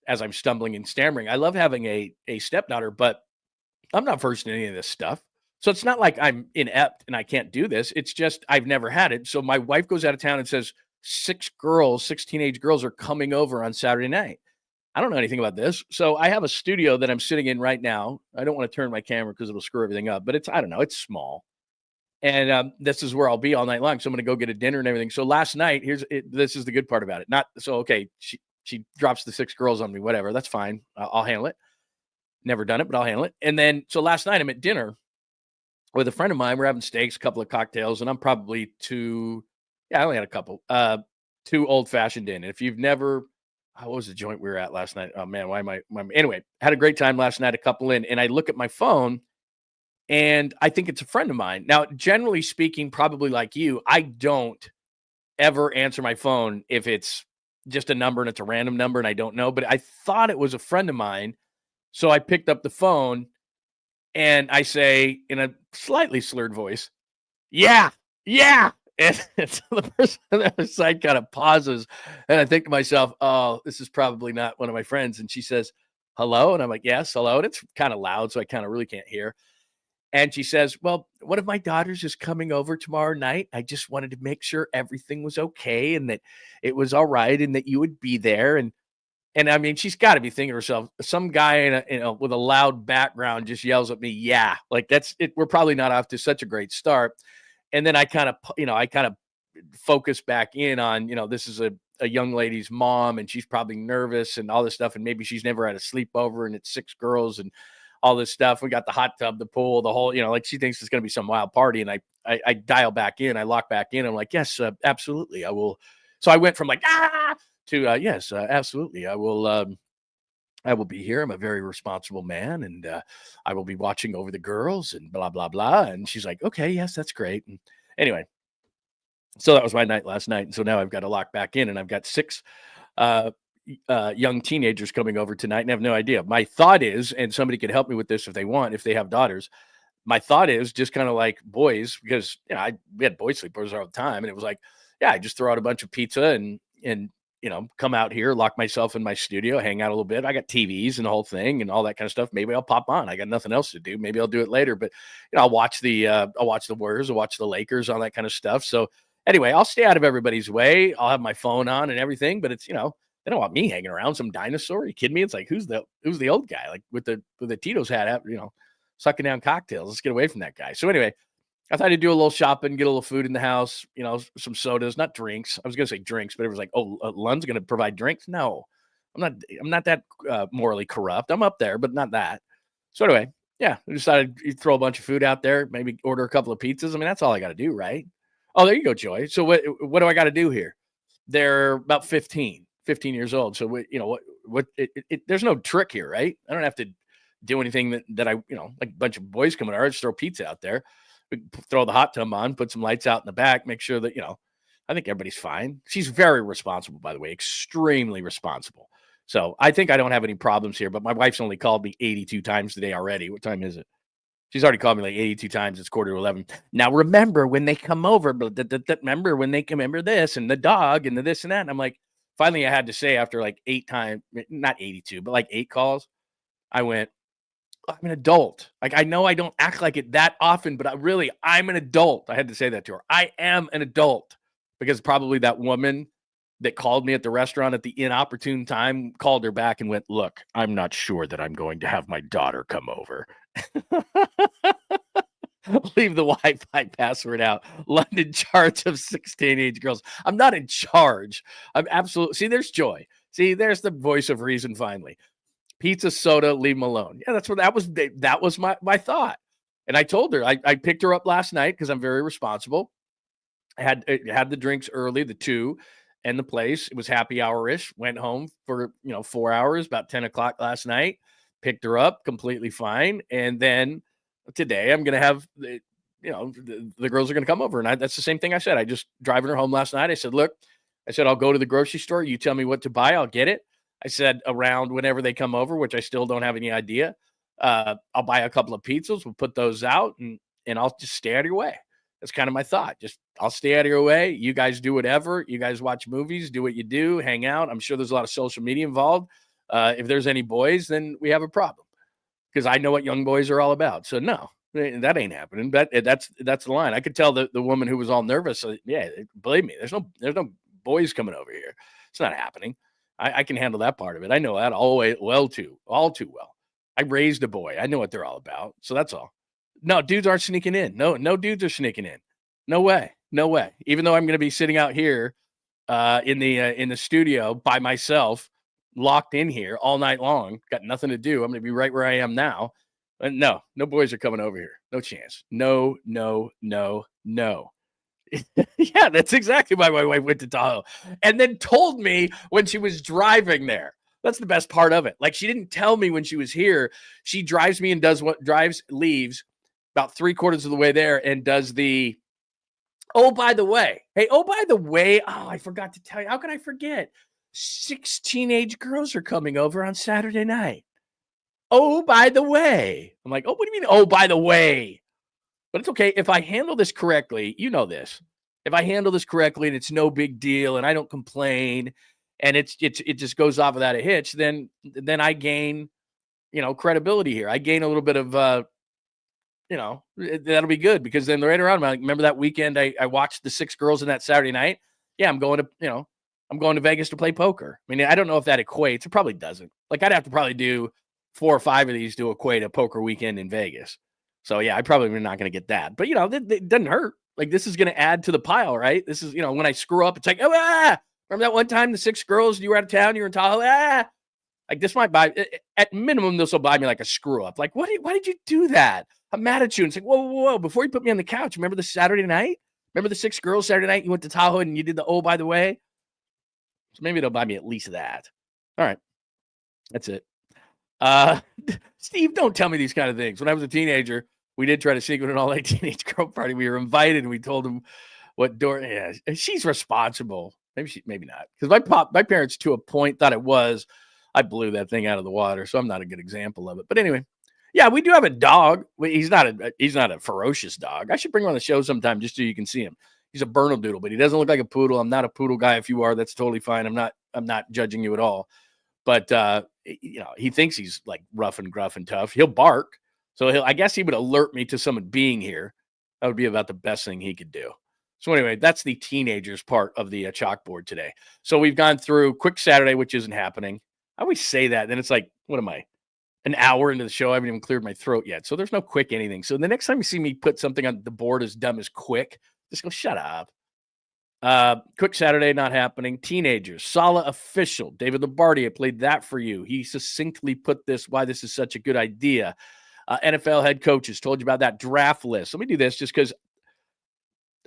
as I'm stumbling and stammering. I love having a stepdaughter, but I'm not versed in any of this stuff. So it's not like I'm inept and I can't do this. It's just I've never had it. So my wife goes out of town and says 6 teenage girls are coming over on Saturday night. I don't know anything about this. So I have a studio that I'm sitting in right now. I don't want to turn my camera because it'll screw everything up, but it's small. And this is where I'll be all night long. So I'm going to go get a dinner and everything. So last night, this is the good part about it. Okay, she drops the 6 girls on me, whatever. That's fine. I'll handle it. Never done it, but I'll handle it. And then, so last night I'm at dinner with a friend of mine. We're having steaks, a couple of cocktails, and I'm probably I only had a couple, 2 old fashioned in. And if you've never, what was the joint we were at last night? Oh man, anyway, had a great time last night, a couple in, and I look at my phone and I think it's a friend of mine. Now, generally speaking, probably like you, I don't ever answer my phone if it's just a number and it's a random number and I don't know, but I thought it was a friend of mine. So I picked up the phone and I say in a slightly slurred voice, yeah. And so the person on the other side kind of pauses and I think to myself, oh, this is probably not one of my friends. And she says, hello. And I'm like, yes, hello. And it's kind of loud, so I kind of really can't hear. And she says, well, one of my daughters is coming over tomorrow night. I just wanted to make sure everything was okay and that it was all right and that you would be there. And I mean, she's got to be thinking to herself, some guy with a loud background just yells at me, yeah, like that's it. We're probably not off to such a great start. And then I kind of focus back in on, this is a young lady's mom and she's probably nervous and all this stuff. And maybe she's never had a sleepover and it's 6 girls and all this stuff. We got the hot tub, the pool, the whole, like she thinks it's going to be some wild party. And I dial back in, I lock back in. I'm like, yes, absolutely. I will. So I went from like, to, yes, absolutely. I will be here. I'm a very responsible man and I will be watching over the girls and blah, blah, blah. And she's like, okay, yes, that's great. And anyway, so that was my night last night. And so now I've got to lock back in and I've got 6 young teenagers coming over tonight and I have no idea. My thought is, and somebody could help me with this if they want, if they have daughters, my thought is just kind of like boys, because we had boy sleepovers all the time. And it was like, yeah, I just throw out a bunch of pizza and come out here, lock myself in my studio, hang out a little bit. I got TVs and the whole thing and all that kind of stuff. Maybe I'll pop on. I got nothing else to do. Maybe I'll do it later, but I'll watch the Warriors, I'll watch the Lakers, all that kind of stuff. So anyway, I'll stay out of everybody's way. I'll have my phone on and everything, but it's, they don't want me hanging around some dinosaur. Are you kidding me? It's like, who's the old guy? Like with the Tito's hat, sucking down cocktails. Let's get away from that guy. So anyway, I thought I'd do a little shopping, get a little food in the house, some sodas, not drinks. I was going to say drinks, but it was like, oh, Lund's going to provide drinks. No, I'm not that morally corrupt. I'm up there, but not that. So anyway, yeah, I decided to throw a bunch of food out there, maybe order a couple of pizzas. I mean, that's all I got to do, right? Oh, there you go, Joy. So what do I got to do here? They're about 15 years old. So there's no trick here, right? I don't have to do anything that I, like a bunch of boys coming over, just throw pizza out there. We throw the hot tub on, put some lights out in the back, make sure that, I think everybody's fine. She's very responsible, by the way, extremely responsible. So I think I don't have any problems here, but my wife's only called me 82 times today already. What time is it? She's already called me like 82 times. It's 10:45. Now, remember when they come over, remember when they remember this and the dog and the this and that. And I'm like, finally, I had to say after like 8 times, not 82, but like 8 calls, I went, I'm an adult. Like, I know I don't act like it that often, but I'm an adult. I had to say that to her. I am an adult, because probably that woman that called me at the restaurant at the inopportune time called her back and went, look, I'm not sure that I'm going to have my daughter come over. Leave the Wi-Fi password out. Lund in charge of 6 teenage girls. I'm not in charge. I'm absolutely. See, there's Joy. See, there's the voice of reason finally. Pizza, soda, leave them alone. Yeah, that was my thought. And I told her, I picked her up last night because I'm very responsible. I had the drinks early, the 2 and the place. It was happy hour-ish. Went home for 4 hours, about 10 o'clock last night. Picked her up completely fine. And then today I'm gonna have the girls are gonna come over. And that's the same thing I said. I just driving her home last night. I said, look, I'll go to the grocery store. You tell me what to buy, I'll get it. I said around whenever they come over, which I still don't have any idea. I'll buy a couple of pizzas. We'll put those out and I'll just stay out of your way. That's kind of my thought. Just I'll stay out of your way. You guys do whatever. You guys watch movies, do what you do, hang out. I'm sure there's a lot of social media involved. If there's any boys, then we have a problem, because I know what young boys are all about. So no, that ain't happening. That's the line. I could tell the woman who was all nervous. Yeah, believe me, there's no boys coming over here. It's not happening. I can handle that part of it. I know that all too well. I raised a boy. I know what they're all about. So that's all. No, dudes aren't sneaking in. No dudes are sneaking in. No way. No way. Even though I'm going to be sitting out here in the studio by myself, locked in here all night long, got nothing to do. I'm going to be right where I am now. No boys are coming over here. No chance. No. Yeah, that's exactly why my wife went to Tahoe and then told me when she was driving there. That's the best part of it. Like, she didn't tell me when she was here. She drives me and leaves about 3/4 of the way there and does the, oh, by the way. Hey, oh, by the way. Oh, I forgot to tell you. How can I forget? 6 teenage girls are coming over on Saturday night. Oh, by the way. I'm like, oh, what do you mean? Oh, by the way. But it's okay. If I handle this correctly, you know this. If I handle this correctly and it's no big deal and I don't complain and it just goes off without a hitch, then I gain, credibility here. I gain a little bit of, that'll be good, because then right around, remember that weekend I watched the 6 girls in that Saturday night. Yeah, I'm going to Vegas to play poker. I mean, I don't know if that equates. It probably doesn't. Like, I'd have to probably do 4 or 5 of these to equate a poker weekend in Vegas. So yeah, I probably am not going to get that, but it doesn't hurt. Like, this is going to add to the pile, right? This is, when I screw up, it's like, remember that one time the 6 girls, you were out of town, you were in Tahoe, like, this might buy, at minimum, this will buy me like a screw up. Like, why did you do that? I'm mad at you. And it's like, whoa, before you put me on the couch, remember the Saturday night? Remember the 6 girls Saturday night? You went to Tahoe and you did the, oh, by the way. So maybe they'll buy me at least that. All right. That's it. Steve, don't tell me these kind of things. When I was a teenager, we did try to sneak in an all-night teenage girl party. We were invited, and we told them what door. Yeah, she's responsible. Maybe not, because my parents, to a point, thought it was. I blew that thing out of the water, so I'm not a good example of it. But anyway, yeah, we do have a dog. He's not a ferocious dog. I should bring him on the show sometime just so you can see him. He's a Bernedoodle, but he doesn't look like a poodle. I'm not a poodle guy. If you are, that's totally fine. I'm not judging you at all. But he thinks he's like rough and gruff and tough. He'll bark. So I guess he would alert me to someone being here. That would be about the best thing he could do. So anyway, that's the teenagers part of the chalkboard today. So we've gone through Quick Saturday, which isn't happening. I always say that. Then it's like, what am I? An hour into the show, I haven't even cleared my throat yet. So there's no quick anything. So the next time you see me put something on the board as dumb as quick, just go, shut up. Quick Saturday, not happening. Teenagers, Sala official. David Lombardi, I played that for you. He succinctly put why this is such a good idea. NFL head coaches, told you about that draft list. Let me do this just because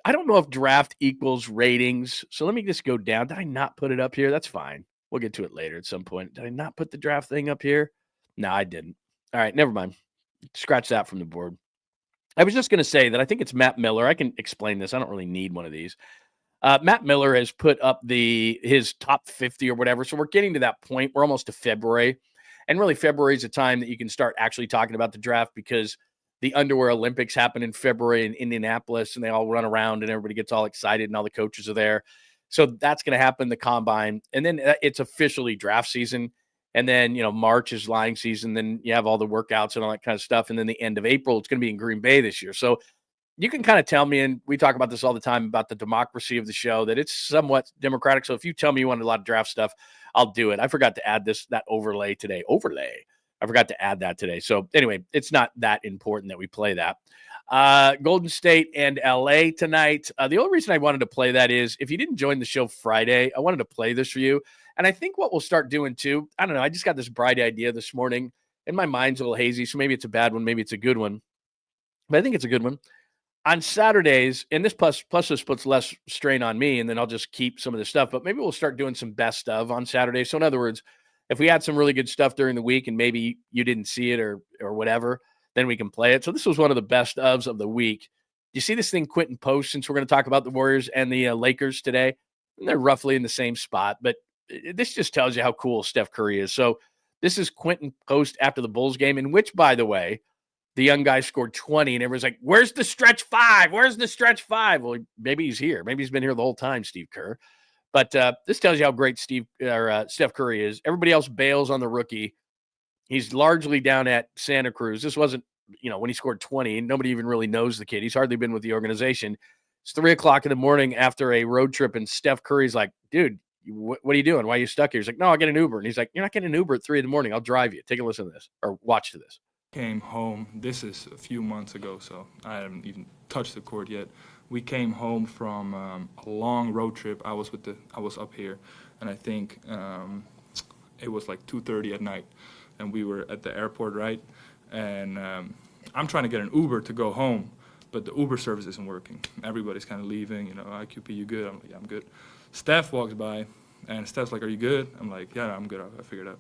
I don't know if draft equals ratings. So let me just go down. Did I not put it up here? That's fine. We'll get to it later at some point. Did I not put the draft thing up here? No, I didn't. All right, never mind. Scratch that from the board. I was just going to say that I think it's Matt Miller. I can explain this. I don't really need one of these. Matt Miller has put up his top 50 or whatever. So we're getting to that point. We're almost to February. And really, February is a time that you can start actually talking about the draft, because the Underwear Olympics happen in February in Indianapolis, and they all run around and everybody gets all excited and all the coaches are there. So that's going to happen, the combine. And then it's officially draft season. And then, March is lying season. Then you have all the workouts and all that kind of stuff. And then the end of April, it's going to be in Green Bay this year. So you can kind of tell me, and we talk about this all the time, about the democracy of the show, that it's somewhat democratic. So if you tell me you want a lot of draft stuff, I'll do it. I forgot to add that overlay today. I forgot to add that today. So anyway, it's not that important that we play that. Golden State and LA tonight. The only reason I wanted to play that is if you didn't join the show Friday, I wanted to play this for you. And I think what we'll start doing too, I don't know, I just got this bright idea this morning and my mind's a little hazy. So maybe it's a bad one. Maybe it's a good one, but I think it's a good one. On Saturdays, and this plus this puts less strain on me, and then I'll just keep some of this stuff, but maybe we'll start doing some best of on Saturdays. So in other words, if we had some really good stuff during the week and maybe you didn't see it or whatever, then we can play it. So this was one of the best ofs of the week. You see this thing Quentin post, since we're going to talk about the Warriors and the Lakers today, and they're roughly in the same spot, but this just tells you how cool Steph Curry is. So this is Quentin post after the Bulls game, in which, by the way, the young guy scored 20, and everyone's like, where's the stretch 5? Where's the stretch 5? Well, maybe he's here. Maybe he's been here the whole time, Steve Kerr. But this tells you how great Steph Curry is. Everybody else bails on the rookie. He's largely down at Santa Cruz. This wasn't, when he scored 20, nobody even really knows the kid. He's hardly been with the organization. It's 3:00 in the morning after a road trip, and Steph Curry's like, dude, what are you doing? Why are you stuck here? He's like, no, I'll get an Uber. And he's like, you're not getting an Uber at 3 a.m. I'll drive you. Take a listen to this, or watch to this. Came home. This is a few months ago, so I haven't even touched the court yet. We came home from a long road trip. I was up here, and I think it was like 2:30 at night, and we were at the airport, right? And I'm trying to get an Uber to go home, but the Uber service isn't working. Everybody's kind of leaving. IQP, you good? I'm like, yeah, I'm good. Steph walks by, and Steph's like, are you good? I'm like, yeah, I'm good. I figured it out.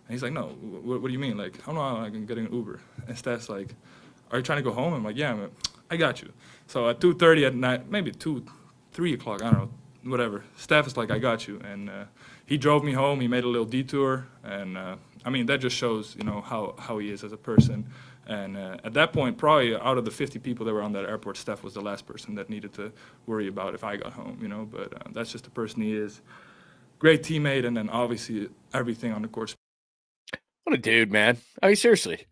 And he's like, no, what do you mean? Like, oh no, I'm getting an Uber. And Steph's like, are you trying to go home? I'm like, yeah, I got you. So at 2:30 at night, maybe 3 o'clock, I don't know, whatever. Steph is like, I got you. And he drove me home. He made a little detour. And I mean, that just shows, how he is as a person. And at that point, probably out of the 50 people that were on that airport, Steph was the last person that needed to worry about if I got home, But that's just the person he is. Great teammate, and then obviously everything on the court. What a dude, man. I mean, seriously.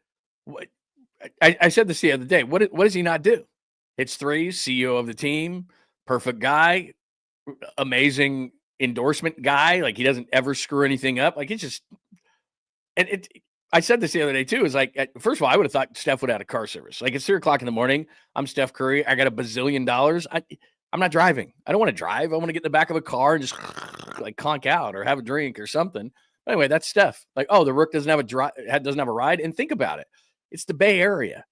What I said this the other day. What does he not do? Hits threes, CEO of the team, perfect guy, amazing endorsement guy. Like, he doesn't ever screw anything up. Like, it's just – and I said this the other day too. Is like, first of all, I would have thought Steph would have had a car service. Like, it's 3 o'clock in the morning. I'm Steph Curry. I got $1 bazillion. I'm not driving. I don't want to drive. I want to get in the back of a car and just like conk out or have a drink or something. Anyway, that's Steph. Like, oh, the Rook doesn't have a ride. And think about it. It's the Bay Area.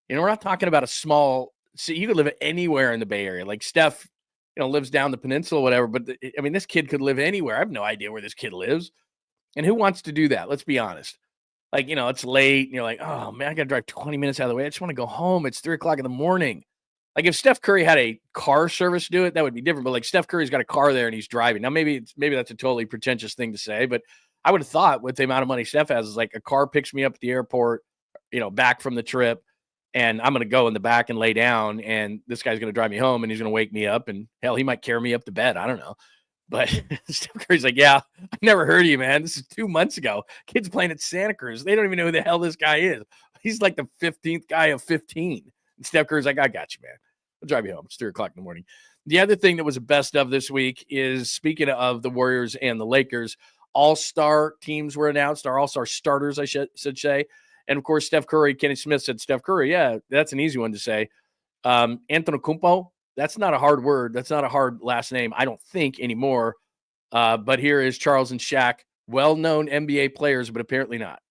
We're not talking about a small – see, you could live anywhere in the Bay Area. Like, Steph, lives down the peninsula, whatever. But, this kid could live anywhere. I have no idea where this kid lives. And who wants to do that? Let's be honest. Like, it's late. And you're like, oh, man, I got to drive 20 minutes out of the way. I just want to go home. It's 3 o'clock in the morning. Like, if Steph Curry had a car service do it, that would be different. But, like, Steph Curry's got a car there and he's driving. Now, maybe that's a totally pretentious thing to say, but I would have thought with the amount of money Steph has is like a car picks me up at the airport, back from the trip, and I'm going to go in the back and lay down, and this guy's going to drive me home, and he's going to wake me up, and hell, he might carry me up to bed. I don't know. But Steph Curry's like, yeah, I never heard of you, man. This is 2 months ago. Kids playing at Santa Cruz. They don't even know who the hell this guy is. He's like the 15th guy of 15. And Steph Curry's like, I got you, man. I'll drive you home. It's 3 o'clock in the morning. The other thing that was a best of this week is, speaking of the Warriors and the Lakers, all-star teams were announced, our all-star starters, I should say. And, of course, Steph Curry, Kenny Smith said Steph Curry. Yeah, that's an easy one to say. Antetokounmpo, that's not a hard word. That's not a hard last name, I don't think, anymore. But here is Charles and Shaq, well-known NBA players, but apparently not.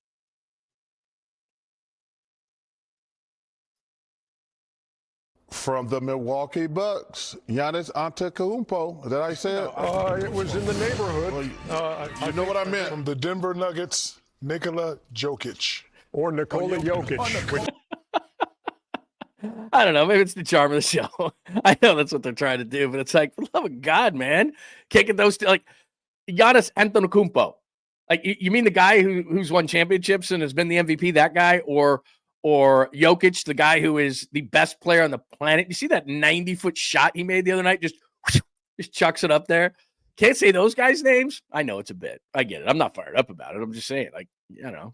From the Milwaukee Bucks, Giannis Antetokounmpo. Did I say it? It was in the neighborhood. You know what I meant. From the Denver Nuggets, Nikola Jokic. Or Nikola Jokic. I don't know. Maybe it's the charm of the show. I know that's what they're trying to do, but it's like, for the love of God, man. Can't get those like Giannis Antetokounmpo. Like, you mean the guy who's won championships and has been the MVP, that guy? Or Jokic, the guy who is the best player on the planet? You see that 90-foot shot he made the other night? Just chucks it up there. Can't say those guys' names. I know it's a bit. I get it. I'm not fired up about it. I'm just saying, like,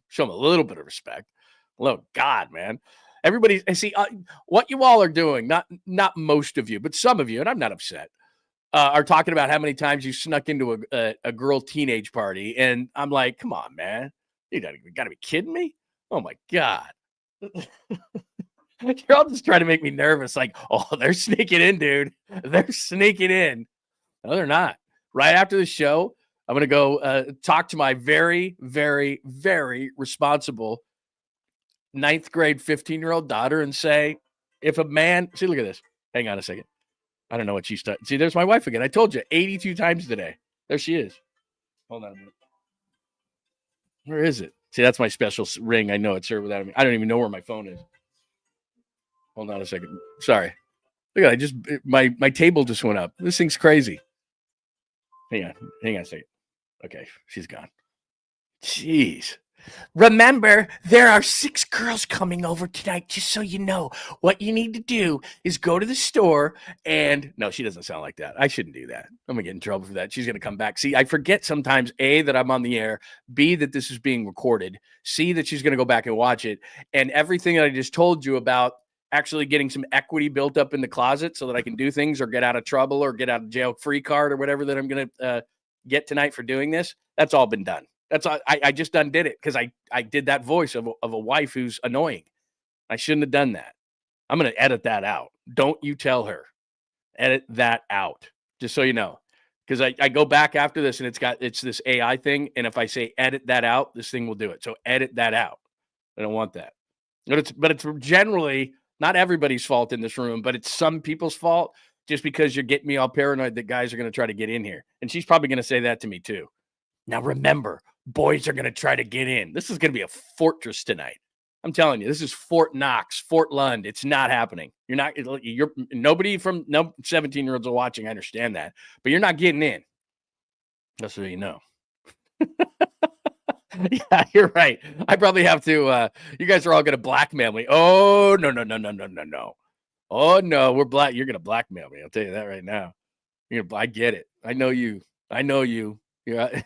show them a little bit of respect. Oh, God, man. Everybody, I see what you all are doing, not most of you, but some of you, and I'm not upset, are talking about how many times you snuck into a girl teenage party. And I'm like, come on, man. You got to be kidding me. Oh, my God. You're all just trying to make me nervous. Like, oh, they're sneaking in, dude. They're sneaking in. No, they're not. Right after the show, I'm going to go talk to my very, very, very responsible 9th grade 15-year-old daughter and say, if a man, see, look at this. Hang on a second. I don't know what she's done. See, there's my wife again. I told you 82 times today. There she is. Hold on a minute. Where is it? See, that's my special ring. I know it's her without me. I don't even know where my phone is. Hold on a second. Sorry. Look at it. My table just went up. This thing's crazy. Hang on a second. Okay, she's gone. Jeez. Remember, there are 6 girls coming over tonight, just so you know. What you need to do is go to the store and... No, she doesn't sound like that. I shouldn't do that. I'm going to get in trouble for that. She's going to come back. See, I forget sometimes, A, that I'm on the air, B, that this is being recorded, C, that she's going to go back and watch it, and everything that I just told you about actually getting some equity built up in the closet so that I can do things or get out of trouble or get out of jail free card or whatever that I'm going to get tonight for doing this, that's all been done. That's all, I just done did it because I did that voice of a wife who's annoying. I shouldn't have done that. I'm going to edit that out. Don't you tell her. Edit that out, just so you know. Because I go back after this and it's this AI thing. And if I say edit that out, this thing will do it. So edit that out. I don't want that. But it's generally not everybody's fault in this room, but it's some people's fault just because you're getting me all paranoid that guys are going to try to get in here. And she's probably going to say that to me too. Now, remember, boys are going to try to get in. This is going to be a fortress tonight. I'm telling you, this is Fort Knox, Fort Lund. It's not happening. You're nobody from no 17-year-olds are watching. I understand that, but you're not getting in. Just so you know. Yeah, you're right. I probably have to. You guys are all going to blackmail me. Oh, no. Oh, no, we're black. You're going to blackmail me. I'll tell you that right now. I get it. I know you. Yeah.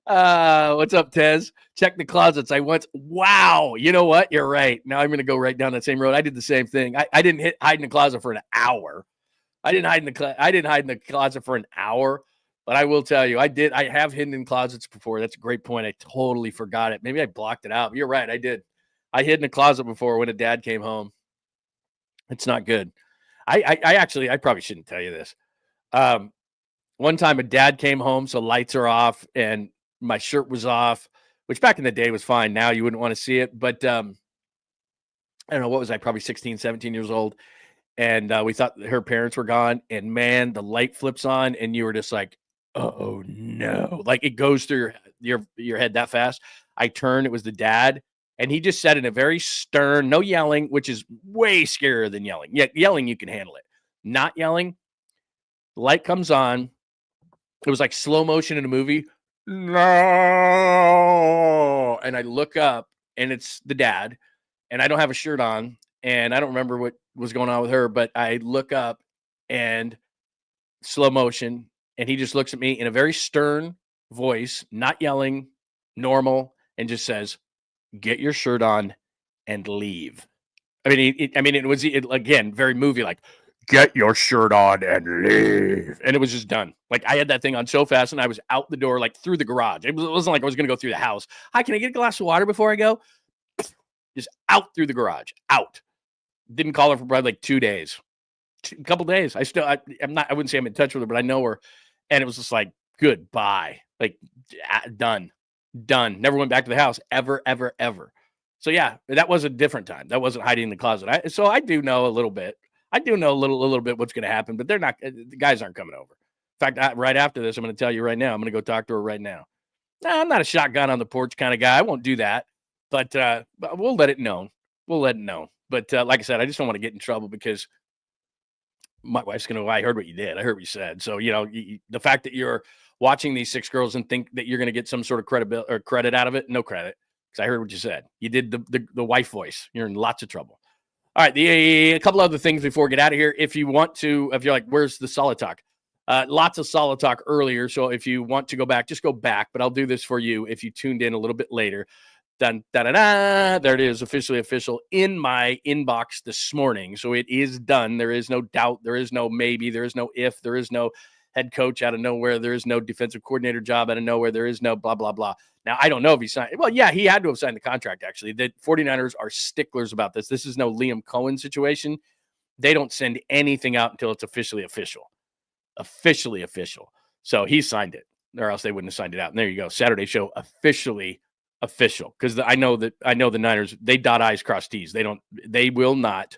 What's up, Tez? Check the closets. Wow. You know what? You're right. Now I'm going to go right down that same road. I did the same thing. I didn't hide in the closet for an hour. I didn't hide in the closet for an hour, but I will tell you, I have hidden in closets before. That's a great point. I totally forgot it. Maybe I blocked it out. But you're right. I did. I hid in a closet before when a dad came home. It's not good. I probably shouldn't tell you this. One time a dad came home, so lights are off and my shirt was off, which back in the day was fine. Now you wouldn't want to see it, but I don't know, what was I, probably 16, 17 years old. And we thought her parents were gone, and man, the light flips on and you were just like, oh no, like it goes through your head that fast. I turned, it was the dad, and he just said in a very stern, no yelling, which is way scarier than yelling. Yet yelling, you can handle it. Not yelling, the light comes on. It was like slow motion in a movie. No. And I look up and it's the dad, and I don't have a shirt on, and I don't remember what was going on with her, but I look up and slow motion, and he just looks at me in a very stern voice, not yelling, normal, and just says, "Get your shirt on and leave." I mean, it was again, very movie like, "Get your shirt on and leave." And it was just done. Like, I had that thing on so fast, and I was out the door, like through the garage. It wasn't like I was going to go through the house. Hi, can I get a glass of water before I go? Just out through the garage, out. Didn't call her for probably like 2 days, a couple days. I wouldn't say I'm in touch with her, but I know her. And it was just like, goodbye. Like, done. Never went back to the house ever. So yeah, that was a different time. That wasn't hiding in the closet. So I do know a little bit. I do know a little bit what's going to happen, but the guys aren't coming over. In fact, right after this, I'm going to tell you right now, I'm going to go talk to her right now. Nah, I'm not a shotgun on the porch kind of guy. I won't do that, but we'll let it know. But like I said, I just don't want to get in trouble because my wife's going to, I heard what you did. I heard what you said. So, the fact that you're watching these 6 girls and think that you're going to get some sort of credit out of it, no credit. Because I heard what you said. You did the wife voice. You're in lots of trouble. All right, a couple other things before we get out of here. If you're like, where's the solid talk? Lots of solid talk earlier. So if you want to go back, just go back. But I'll do this for you if you tuned in a little bit later. There it is, officially official in my inbox this morning. So it is done. There is no doubt. There is no maybe. There is no if. There is no head coach out of nowhere. There is no defensive coordinator job out of nowhere. There is no blah, blah, blah. Now, I don't know if he signed. Well, yeah, he had to have signed the contract, actually. The 49ers are sticklers about this. This is no Liam Cohen situation. They don't send anything out until it's officially official. Officially official. So he signed it, or else they wouldn't have signed it out. And there you go. Saturday show, officially official. Because I know the Niners, they dot I's, cross T's. They will not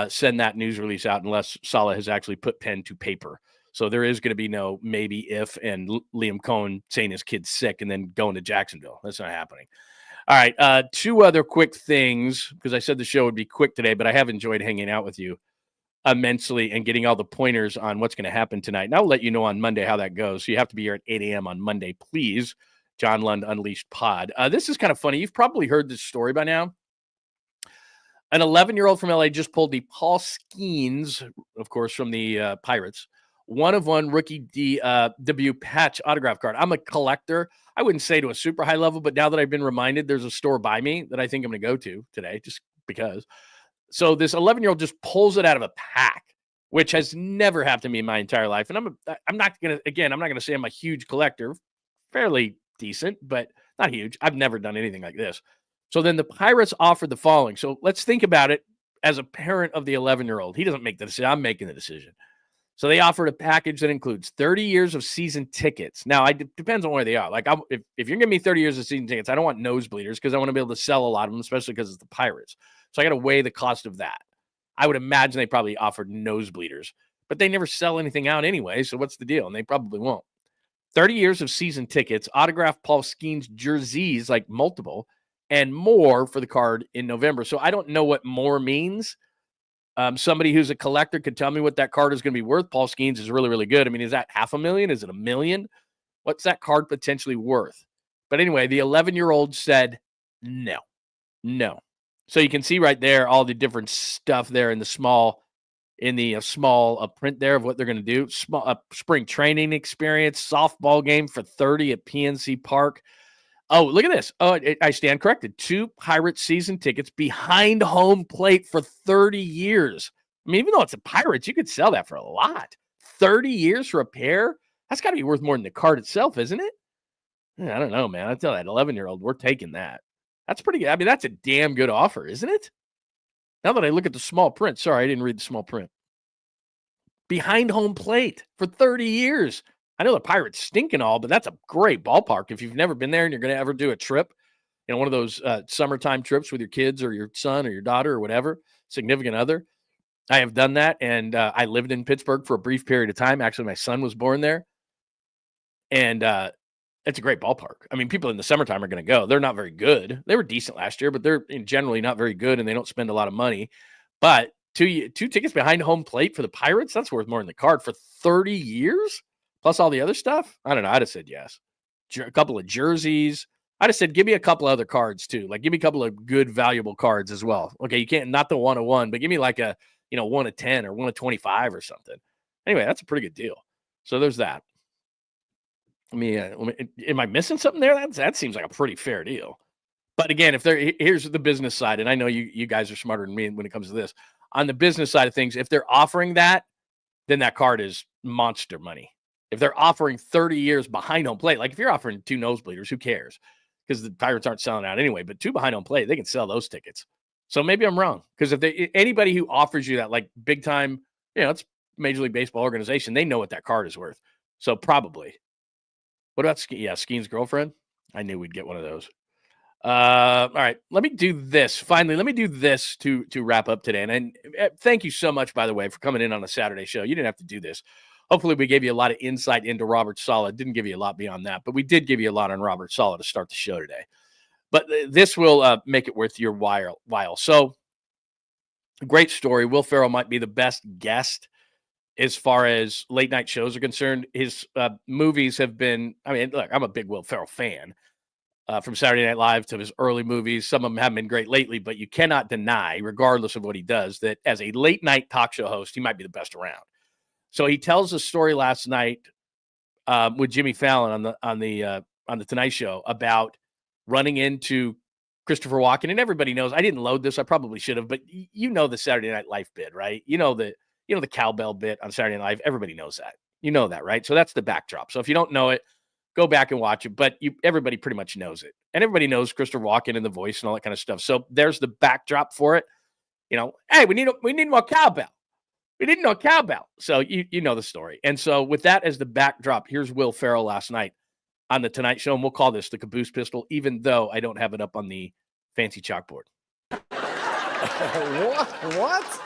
send that news release out unless Saleh has actually put pen to paper. So there is going to be no maybe if and Liam Cohen saying his kid's sick and then going to Jacksonville. That's not happening. All right. 2 other quick things, because I said the show would be quick today, but I have enjoyed hanging out with you immensely and getting all the pointers on what's going to happen tonight. And I'll let you know on Monday how that goes. So you have to be here at 8 a.m. on Monday, please. John Lund Unleashed Pod. This is kind of funny. You've probably heard this story by now. An 11-year-old from LA just pulled the Paul Skeens, of course, from the Pirates. 1-of-1 rookie debut patch autograph card. I'm a collector. I wouldn't say to a super high level, but now that I've been reminded, there's a store by me that I think I'm going to go to today, just because. So this 11-year-old just pulls it out of a pack which has never happened to me in my entire life. And I'm not going to say I'm a huge collector, fairly decent, but not huge. I've never done anything like this. So then the Pirates offered the following. So let's think about it as a parent of the 11-year-old. He doesn't make the decision. I'm making the decision. So they offered a package that includes 30 years of season tickets. Now, it depends on where they are. Like, if you're giving me 30 years of season tickets, I don't want nosebleeders because I want to be able to sell a lot of them, especially because it's the Pirates. So I got to weigh the cost of that. I would imagine they probably offered nosebleeders, but they never sell anything out anyway. So what's the deal? And they probably won't. 30 years of season tickets, autographed Paul Skeens jerseys, like multiple, and more for the card in November. So I don't know what more means. Somebody who's a collector could tell me what that card is going to be worth. Paul Skeens is really, really good. I mean, is that $500,000? Is it $1 million? What's that card potentially worth? But anyway, the 11-year-old said no. So you can see right there all the different stuff there in the small print there of what they're going to do. Spring training experience, softball game for 30 at PNC Park. Oh, look at this. Oh, I stand corrected. 2 Pirates season tickets behind home plate for 30 years. I mean, even though it's a Pirates, you could sell that for a lot. 30 years for a pair? That's got to be worth more than the card itself, isn't it? I don't know, man. I tell that 11-year-old, we're taking that. That's pretty good. I mean, that's a damn good offer, isn't it? Now that I look at the small print. Sorry, I didn't read the small print. Behind home plate for 30 years. I know the Pirates stink and all, but that's a great ballpark. If you've never been there and you're going to ever do a trip, one of those summertime trips with your kids or your son or your daughter or whatever, significant other. I have done that, and I lived in Pittsburgh for a brief period of time. Actually, my son was born there, and it's a great ballpark. I mean, people in the summertime are going to go. They're not very good. They were decent last year, but they're generally not very good, and they don't spend a lot of money. But two tickets behind home plate for the Pirates, that's worth more than the card for 30 years? Plus all the other stuff? I don't know. I'd have said yes. A couple of jerseys. I'd have said, give me a couple other cards too. Like, give me a couple of good, valuable cards as well. Okay, you can't, not the 101, but give me like a, 1 of 10 or 1 of 25 or something. Anyway, that's a pretty good deal. So there's that. Am I missing something there? That seems like a pretty fair deal. But again, here's the business side, and I know you guys are smarter than me when it comes to this. On the business side of things, if they're offering that, then that card is monster money. If they're offering 30 years behind home plate, like if you're offering 2 nosebleeders, who cares? Because the Pirates aren't selling out anyway. But 2 behind home plate, they can sell those tickets. So maybe I'm wrong. Because if anybody who offers you that, like big time, it's Major League Baseball organization, they know what that card is worth. So probably. What about Skeen's girlfriend? I knew we'd get one of those. All right, let me do this. Finally, let me do this to wrap up today. And thank you so much, by the way, for coming in on a Saturday show. You didn't have to do this. Hopefully, we gave you a lot of insight into Robert Sala. Didn't give you a lot beyond that, but we did give you a lot on Robert Sala to start the show today. But this will make it worth your while. So, great story. Will Ferrell might be the best guest as far as late night shows are concerned. His movies have been, look, I'm a big Will Ferrell fan. From Saturday Night Live to his early movies. Some of them haven't been great lately, but you cannot deny, regardless of what he does, that as a late night talk show host, he might be the best around. So he tells a story last night with Jimmy Fallon on the Tonight Show about running into Christopher Walken, and everybody knows. I didn't load this, I probably should have, but the Saturday Night Live bit, right? The cowbell bit on Saturday Night Live. Everybody knows that. You know that, right? So that's the backdrop. So if you don't know it, go back and watch it. But everybody pretty much knows it, and everybody knows Christopher Walken and the voice and all that kind of stuff. So there's the backdrop for it. Hey, we need more cowbell. We didn't know cowbell. So you know the story. And so with that as the backdrop, here's Will Ferrell last night on the Tonight Show, and we'll call this the caboose pistol, even though I don't have it up on the fancy chalkboard. What?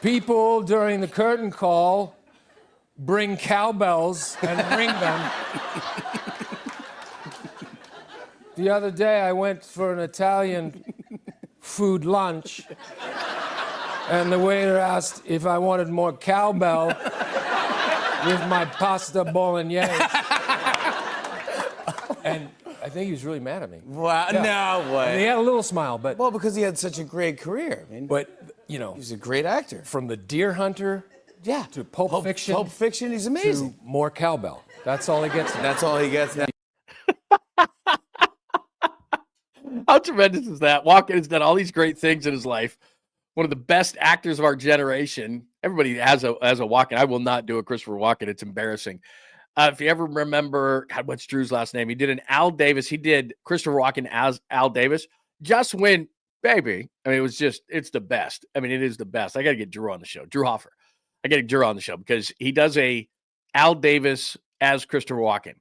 People during the curtain call bring cowbells and ring them. The other day, I went for an Italian food lunch, and the waiter asked if I wanted more cowbell with my pasta bolognese. And I think he was really mad at me. Wow, yeah. No way. And he had a little smile, but... Well, because he had such a great career. But, he's a great actor. From The Deer Hunter... Yeah. To Pulp Fiction. Pulp Fiction, he's amazing. To more cowbell. That's all he gets now. That's all he gets now. How tremendous is that? Walken has done all these great things in his life. one of the best actors of our generation. Everybody has a Walken. I will not do a Christopher Walken. It's embarrassing. If you ever remember, God, what's Drew's last name? He did an Al Davis. He did Christopher Walken as Al Davis. Just when, baby. I mean, it's the best. I mean, it is the best. I got to get Drew on the show. Drew Hoffer. I got to get Drew on the show because he does a Al Davis as Christopher Walken.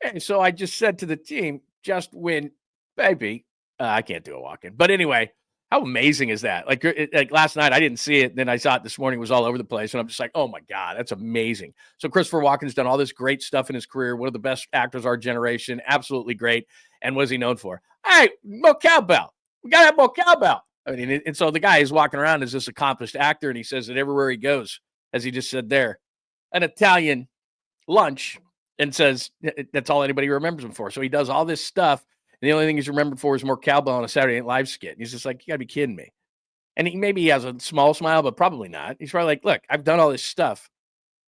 And so I just said to the team, just when, baby, I can't do a Walken. But anyway, how amazing is that? Like last night, I didn't see it. Then I saw it this morning. It was all over the place. And I'm just like, oh, my God, that's amazing. So Christopher Walken's done all this great stuff in his career. One of the best actors of our generation. Absolutely great. And what is he known for? Hey, more cowbell. We got to have more cowbell. I mean, and so the guy is walking around as this accomplished actor, and he says that everywhere he goes, as he just said there, an Italian lunch, and says that's all anybody remembers him for. So he does all this stuff, and the only thing he's remembered for is more cowbell on a Saturday Night Live skit. And he's just like, you got to be kidding me. And he has a small smile, but probably not. He's probably like, look, I've done all this stuff,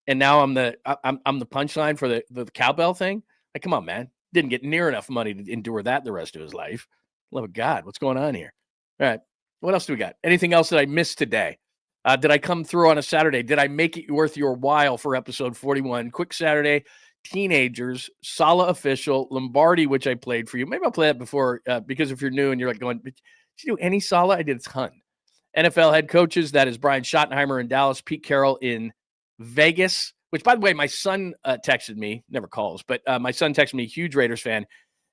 and now I'm the punchline for the cowbell thing. Like, come on, man. Didn't get near enough money to endure that the rest of his life. Love of God, what's going on here? All right. What else do we got? Anything else that I missed today? Did I come through on a Saturday? Did I make it worth your while for episode 41? Quick Saturday, teenagers, Sala official, Lombardi, which I played for you. Maybe I'll play that before because if you're new and you're like going, did you do any Sala? I did a ton. NFL head coaches, that is Brian Schottenheimer in Dallas, Pete Carroll in Vegas, which, by the way, my son texted me, never calls, but my son texted me, huge Raiders fan,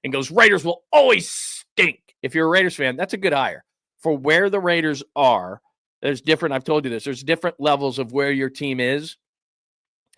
and goes, Raiders will always stink. If you're a Raiders fan, that's a good hire. For where the Raiders are, there's different, I've told you this, there's different levels of where your team is.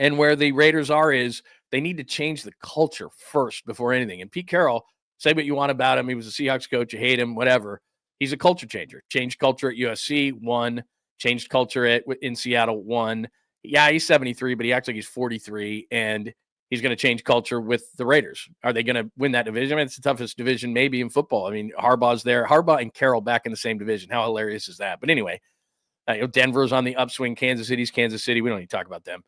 And where the Raiders are is they need to change the culture first before anything. And Pete Carroll, say what you want about him. He was a Seahawks coach. You hate him, whatever. He's a culture changer. Changed culture at USC, won. Changed culture in Seattle, won. Yeah, he's 73, but he acts like he's 43. And he's going to change culture with the Raiders. Are they going to win that division? I mean, it's the toughest division maybe in football. I mean, Harbaugh's there. Harbaugh and Carroll back in the same division. How hilarious is that? But anyway, Denver's on the upswing. Kansas City's Kansas City. We don't need to talk about them.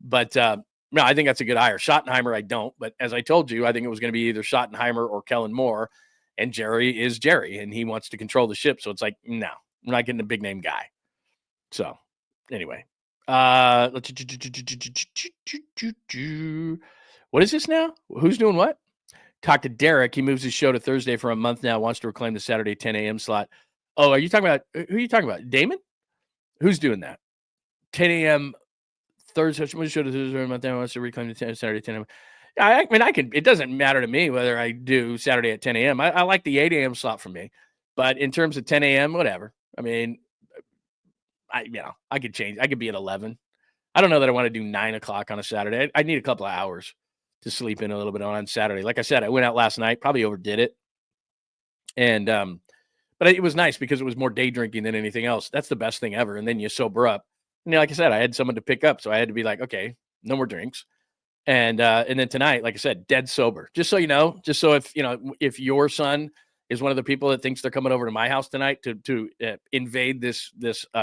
But no, I think that's a good hire. Schottenheimer, I don't. But as I told you, I think it was going to be either Schottenheimer or Kellen Moore. And Jerry is Jerry, and he wants to control the ship. So it's like, no, we're not getting a big name guy. So anyway, what is this now? Who's doing what? Talk to Derek. He moves his show to Thursday for a month now, wants to reclaim the Saturday 10 a.m. slot. Oh, are you talking about, who are you talking about? Damon? Who's doing that? 10 a.m. Thursday, show to Thursday for a month now, wants to reclaim the Saturday 10 a.m. I mean, it doesn't matter to me whether I do Saturday at 10 a.m. I like the 8 a.m. slot for me. But in terms of 10 a.m., whatever. I mean, I could change. I could be at 11. I don't know that I want to do 9 o'clock on a Saturday. I need a couple of hours to sleep in a little bit on Saturday. Like I said, I went out last night, probably overdid it. And, but it was nice because it was more day drinking than anything else. That's the best thing ever. And then you sober up. And like I said, I had someone to pick up. So I had to be like, okay, no more drinks. And then tonight, like I said, dead sober. Just so you know, just so if your son is one of the people that thinks they're coming over to my house tonight to invade this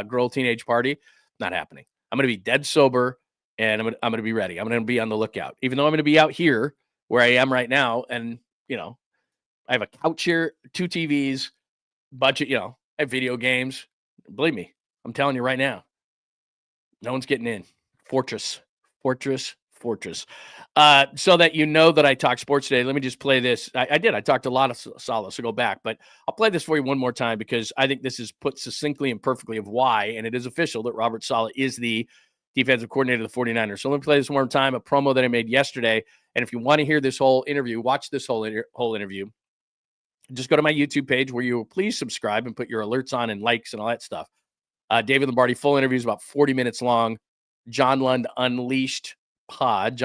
girl teenage party, not happening. I'm going to be dead sober, and I'm going to be ready. I'm going to be on the lookout, even though I'm going to be out here where I am right now. And, I have a couch here, 2 TVs, budget, I have video games. Believe me, I'm telling you right now, no one's getting in. Fortress. So that you know that I talk sports today, let me just play this. I did. I talked a lot of Sala, so go back. But I'll play this for you one more time because I think this is put succinctly and perfectly of why, and it is official that Robert Sala is the defensive coordinator of the 49ers. So let me play this one more time, a promo that I made yesterday. And if you want to hear this whole interview, watch this whole interview. Just go to my YouTube page where you will please subscribe and put your alerts on and likes and all that stuff. David Lombardi, full interview is about 40 minutes long. John Lund Unleashed Pod.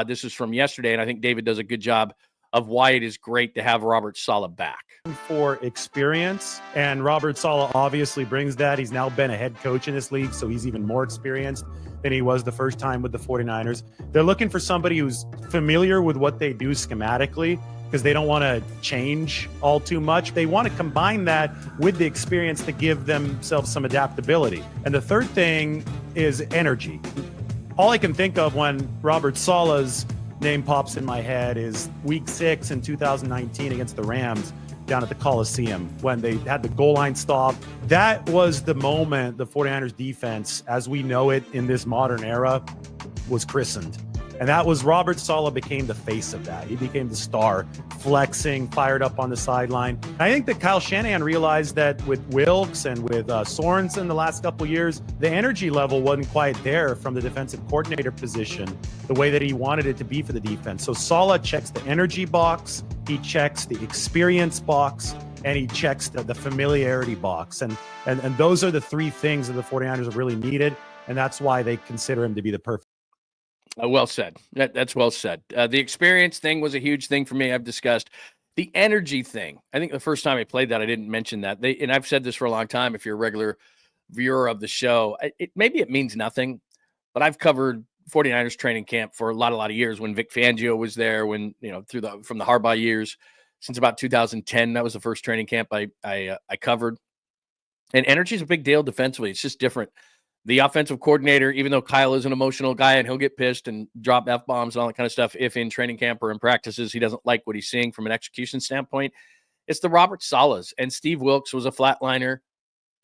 This is from yesterday, and I think David does a good job of why it is great to have Robert Sala back. For experience, and Robert Sala obviously brings that. He's now been a head coach in this league, so he's even more experienced than he was the first time with the 49ers. They're looking for somebody who's familiar with what they do schematically because they don't want to change all too much. They want to combine that with the experience to give themselves some adaptability. And the third thing is energy. All I can think of when Robert Sala's name pops in my head is week 6 in 2019 against the Rams down at the Coliseum when they had the goal line stop. That was the moment the 49ers defense, as we know it in this modern era, was christened. And that was Robert Sala became the face of that. He became the star, flexing, fired up on the sideline. I think that Kyle Shanahan realized that with Wilkes and with Sorensen the last couple of years, the energy level wasn't quite there from the defensive coordinator position, the way that he wanted it to be for the defense. So Sala checks the energy box, he checks the experience box, and he checks the familiarity box. And those are the three things that the 49ers have really needed, and that's why they consider him to be the perfect. Well said. That's well said. The experience thing was a huge thing for me. I've discussed the energy thing. I think the first time I played that, I didn't mention that. And I've said this for a long time. If you're a regular viewer of the show, maybe it means nothing, but I've covered 49ers training camp for a lot of years. When Vic Fangio was there, when from the Harbaugh years, since about 2010, that was the first training camp I covered. And energy is a big deal defensively. It's just different. The offensive coordinator, even though Kyle is an emotional guy and he'll get pissed and drop F-bombs and all that kind of stuff, if in training camp or in practices he doesn't like what he's seeing from an execution standpoint, it's the Robert Salas. And Steve Wilkes was a flatliner.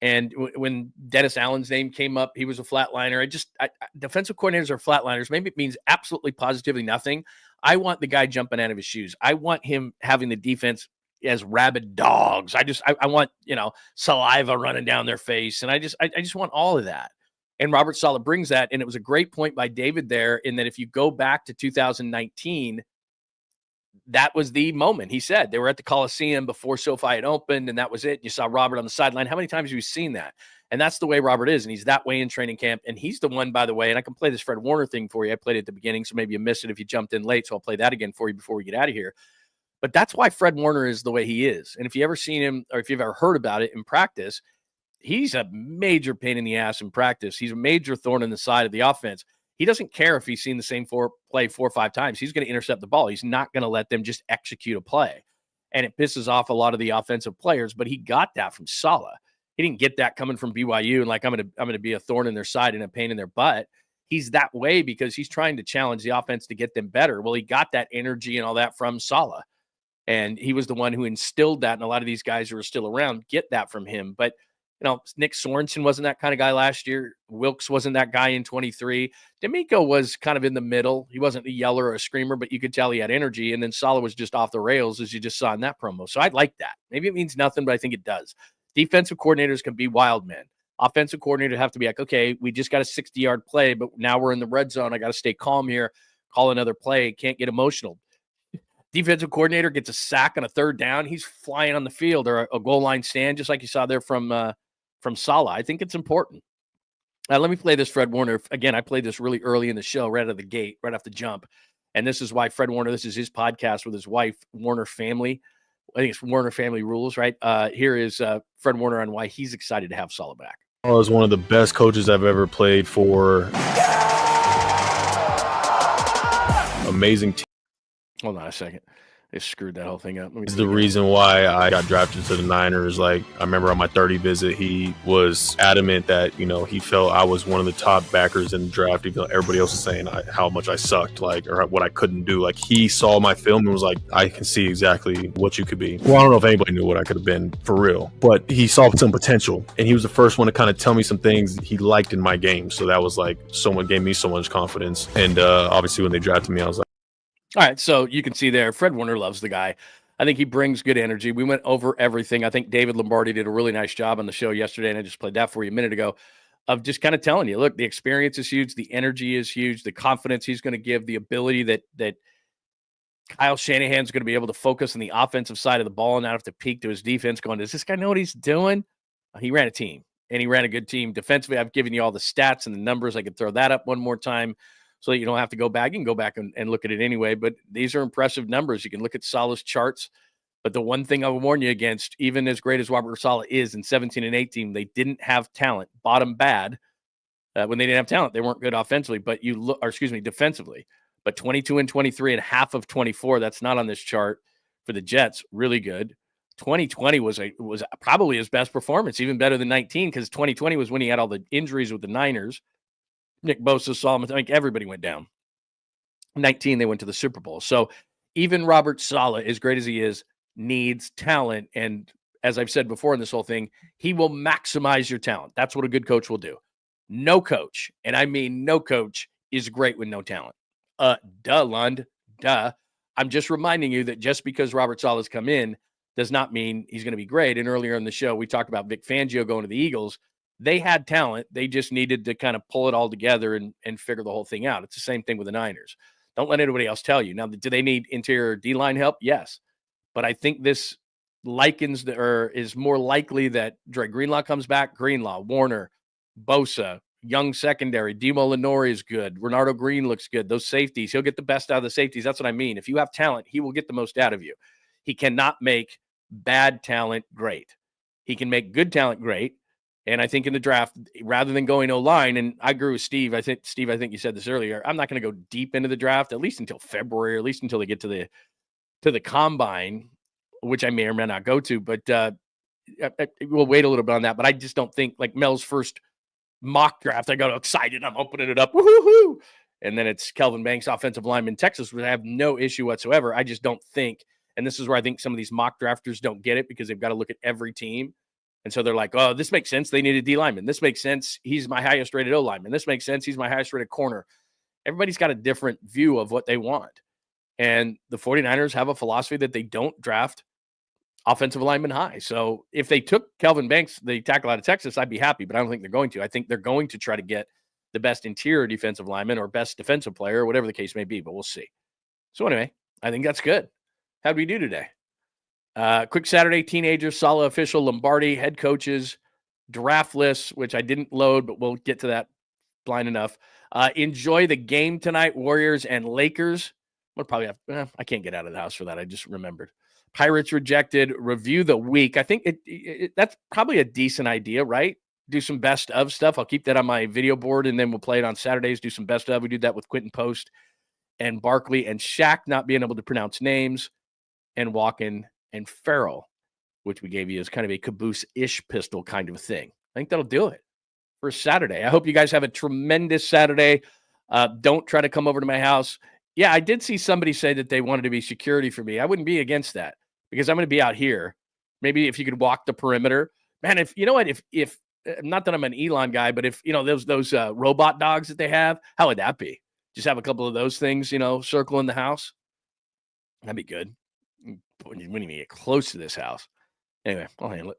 And when Dennis Allen's name came up, he was a flatliner. Defensive coordinators are flatliners. Maybe it means absolutely positively nothing. I want the guy jumping out of his shoes. I want him having the defense as rabid dogs. I want, saliva running down their face. And I just want all of that. And Robert Sala brings that. And it was a great point by David there in that if you go back to 2019, that was the moment. He said they were at the Coliseum before SoFi had opened, and that was it. You saw Robert on the sideline. How many times have you seen that? And that's the way Robert is, and he's that way in training camp. And he's the one, by the way, and I can play this Fred Warner thing for you. I played it at the beginning, so maybe you missed it if you jumped in late, so I'll play that again for you before we get out of here. But that's why Fred Warner is the way he is. And if you've ever seen him or if you've ever heard about it in practice, he's a major pain in the ass in practice. He's a major thorn in the side of the offense. He doesn't care if he's seen the same play 4 or 5 times. He's going to intercept the ball. He's not going to let them just execute a play. And it pisses off a lot of the offensive players, but he got that from Sala. He didn't get that coming from BYU and like, I'm going to be a thorn in their side and a pain in their butt. He's that way because he's trying to challenge the offense to get them better. Well, he got that energy and all that from Sala. And he was the one who instilled that. And a lot of these guys who are still around get that from him. But Nick Sorensen wasn't that kind of guy last year. Wilkes wasn't that guy in 23. D'Amico was kind of in the middle. He wasn't a yeller or a screamer, but you could tell he had energy. And then Sala was just off the rails, as you just saw in that promo. So I like that. Maybe it means nothing, but I think it does. Defensive coordinators can be wild men. Offensive coordinators have to be like, okay, we just got a 60-yard play, but now we're in the red zone. I got to stay calm here, call another play, can't get emotional. Defensive coordinator gets a sack on a third down. He's flying on the field or a goal line stand, just like you saw there from Sala. I think it's important. Let me play this Fred Warner. Again, I played this really early in the show, right out of the gate, right off the jump. And this is why Fred Warner, this is his podcast with his wife, Warner Family. I think it's Warner Family Rules, right? Here is Fred Warner on why he's excited to have Sala back. I was one of the best coaches I've ever played for. Amazing team. Hold on a second. They screwed that whole thing up. It's the reason why I got drafted to the Niners. Like, I remember on my 30 visit, he was adamant that, he felt I was one of the top backers in the draft, even though everybody else was saying how much I sucked, or what I couldn't do. Like, he saw my film and was like, I can see exactly what you could be. Well, I don't know if anybody knew what I could have been for real, but he saw some potential. And he was the first one to kind of tell me some things he liked in my game. So that was like, someone gave me so much confidence. And obviously when they drafted me, I was like, all right, so you can see there, Fred Warner loves the guy. I think he brings good energy. We went over everything. I think David Lombardi did a really nice job on the show yesterday, and I just played that for you a minute ago, of just kind of telling you, look, the experience is huge, the energy is huge, the confidence he's going to give, the ability that Kyle Shanahan's going to be able to focus on the offensive side of the ball and not have to peek to his defense going, does this guy know what he's doing? He ran a team, and he ran a good team. Defensively, I've given you all the stats and the numbers. I could throw that up one more time, so that you don't have to go back. You can go back and look at it anyway, but these are impressive numbers. You can look at Sala's charts, but the one thing I would warn you against, even as great as Robert Sala is in 17 and 18, they didn't have talent. Bottom bad. When they didn't have talent, they weren't good offensively, defensively. But 22 and 23 and half of 24, that's not on this chart for the Jets, really good. 2020 was probably his best performance, even better than 19, because 2020 was when he had all the injuries with the Niners. Nick Bosa, Solomon, I think everybody went down. 19, they went to the Super Bowl. So even Robert Sala, as great as he is, needs talent. And as I've said before in this whole thing, he will maximize your talent. That's what a good coach will do. No coach, and I mean no coach, is great with no talent. Duh, Lund, duh. I'm just reminding you that just because Robert Sala has come in does not mean he's going to be great. And earlier in the show, we talked about Vic Fangio going to the Eagles. They had talent. They just needed to kind of pull it all together and figure the whole thing out. It's the same thing with the Niners. Don't let anybody else tell you. Now, do they need interior D-line help? Yes. But I think this is more likely that Dre Greenlaw comes back. Greenlaw, Warner, Bosa, young secondary. Demo Lenore is good. Renardo Green looks good. Those safeties, he'll get the best out of the safeties. That's what I mean. If you have talent, he will get the most out of you. He cannot make bad talent great. He can make good talent great. And I think in the draft, rather than going O-line, and I agree with Steve. I think you said this earlier. I'm not going to go deep into the draft, at least until February, or at least until they get to the combine, which I may or may not go to. But we'll wait a little bit on that. But I just don't think, like Mel's first mock draft, I got excited. I'm opening it up. Woo-hoo-hoo! And then it's Kelvin Banks, offensive lineman, Texas, which I have no issue whatsoever. I just don't think, and this is where I think some of these mock drafters don't get it, because they've got to look at every team. And so they're like, oh, this makes sense. They need a D lineman. This makes sense. He's my highest rated O lineman. This makes sense. He's my highest rated corner. Everybody's got a different view of what they want. And the 49ers have a philosophy that they don't draft offensive linemen high. So if they took Kelvin Banks, the tackle out of Texas, I'd be happy, but I don't think they're going to. I think they're going to try to get the best interior defensive lineman or best defensive player, or whatever the case may be, but we'll see. So anyway, I think that's good. How'd we do today? Quick Saturday, teenagers, Sala official, Lombardi, head coaches, draft lists, which I didn't load, but we'll get to that blind enough. Enjoy the game tonight, Warriors and Lakers. We'll probably have, I can't get out of the house for that. I just remembered. Pirates rejected, review the week. I think that's probably a decent idea, right? Do some best of stuff. I'll keep that on my video board, and then we'll play it on Saturdays, do some best of. We did that with Quentin Post and Barkley and Shaq not being able to pronounce names, and Walken and Ferrell, which we gave you as kind of a caboose-ish pistol kind of thing. I think that'll do it for Saturday. I hope you guys have a tremendous Saturday. Don't try to come over to my house. Yeah, I did see somebody say that they wanted to be security for me. I wouldn't be against that, because I'm going to be out here. Maybe if you could walk the perimeter. Man, if you know what, if not that I'm an Elon guy, but if, you know, those robot dogs that they have, how would that be? Just have a couple of those things, you know, circling the house. That'd be good. When you even get close to this house. Anyway, I'll handle it.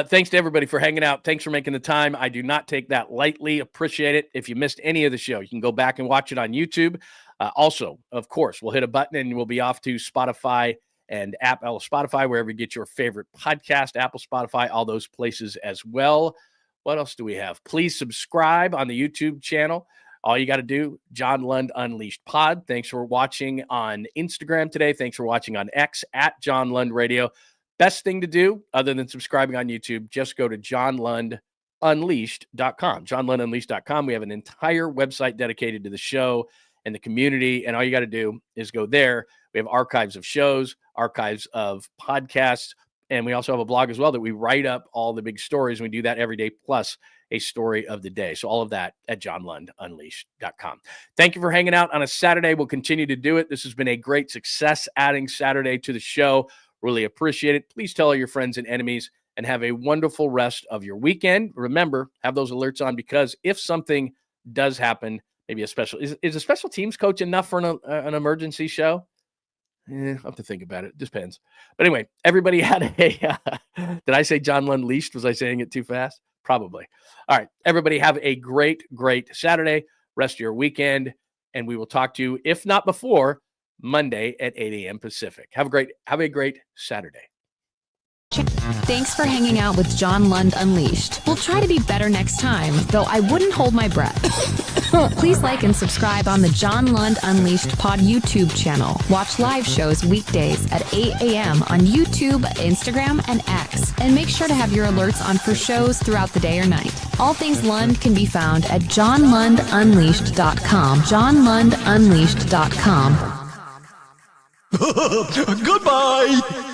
Thanks to everybody for hanging out. Thanks for making the time. I do not take that lightly. Appreciate it. If you missed any of the show, you can go back and watch it on YouTube. Also, of course, we'll hit a button and we'll be off to Spotify and Spotify, wherever you get your favorite podcast, Apple, Spotify, all those places as well. What else do we have? Please subscribe on the YouTube channel. All you got to do, John Lund Unleashed Pod. Thanks for watching on Instagram today. Thanks for watching on X at John Lund Radio. Best thing to do, other than subscribing on YouTube, just go to johnlundunleashed.com. johnlundunleashed.com. We have an entire website dedicated to the show and the community, and all you got to do is go there. We have archives of shows, archives of podcasts, and we also have a blog as well that we write up all the big stories. We do that every day, plus a story of the day. So all of that at johnlundunleashed.com. Thank you for hanging out on a Saturday. We'll continue to do it. This has been a great success adding Saturday to the show. Really appreciate it. Please tell all your friends and enemies, and have a wonderful rest of your weekend. Remember, have those alerts on, because if something does happen, maybe a special, is a special teams coach enough for an emergency show? I'll have to think about it. Depends. But anyway, everybody had a, did I say John Lund Leashed? Was I saying it too fast? Probably. All right. Everybody have a great, great Saturday, rest of your weekend, and we will talk to you, if not before, Monday at 8 a.m. Pacific. Have a great Saturday. Thanks for hanging out with John Lund Unleashed. We'll try to be better next time, though I wouldn't hold my breath. Please like and subscribe on the John Lund Unleashed Pod YouTube channel. Watch live shows weekdays at 8 a.m. on YouTube, Instagram, and X. And make sure to have your alerts on for shows throughout the day or night. All things Lund can be found at johnlundunleashed.com. johnlundunleashed.com. Goodbye!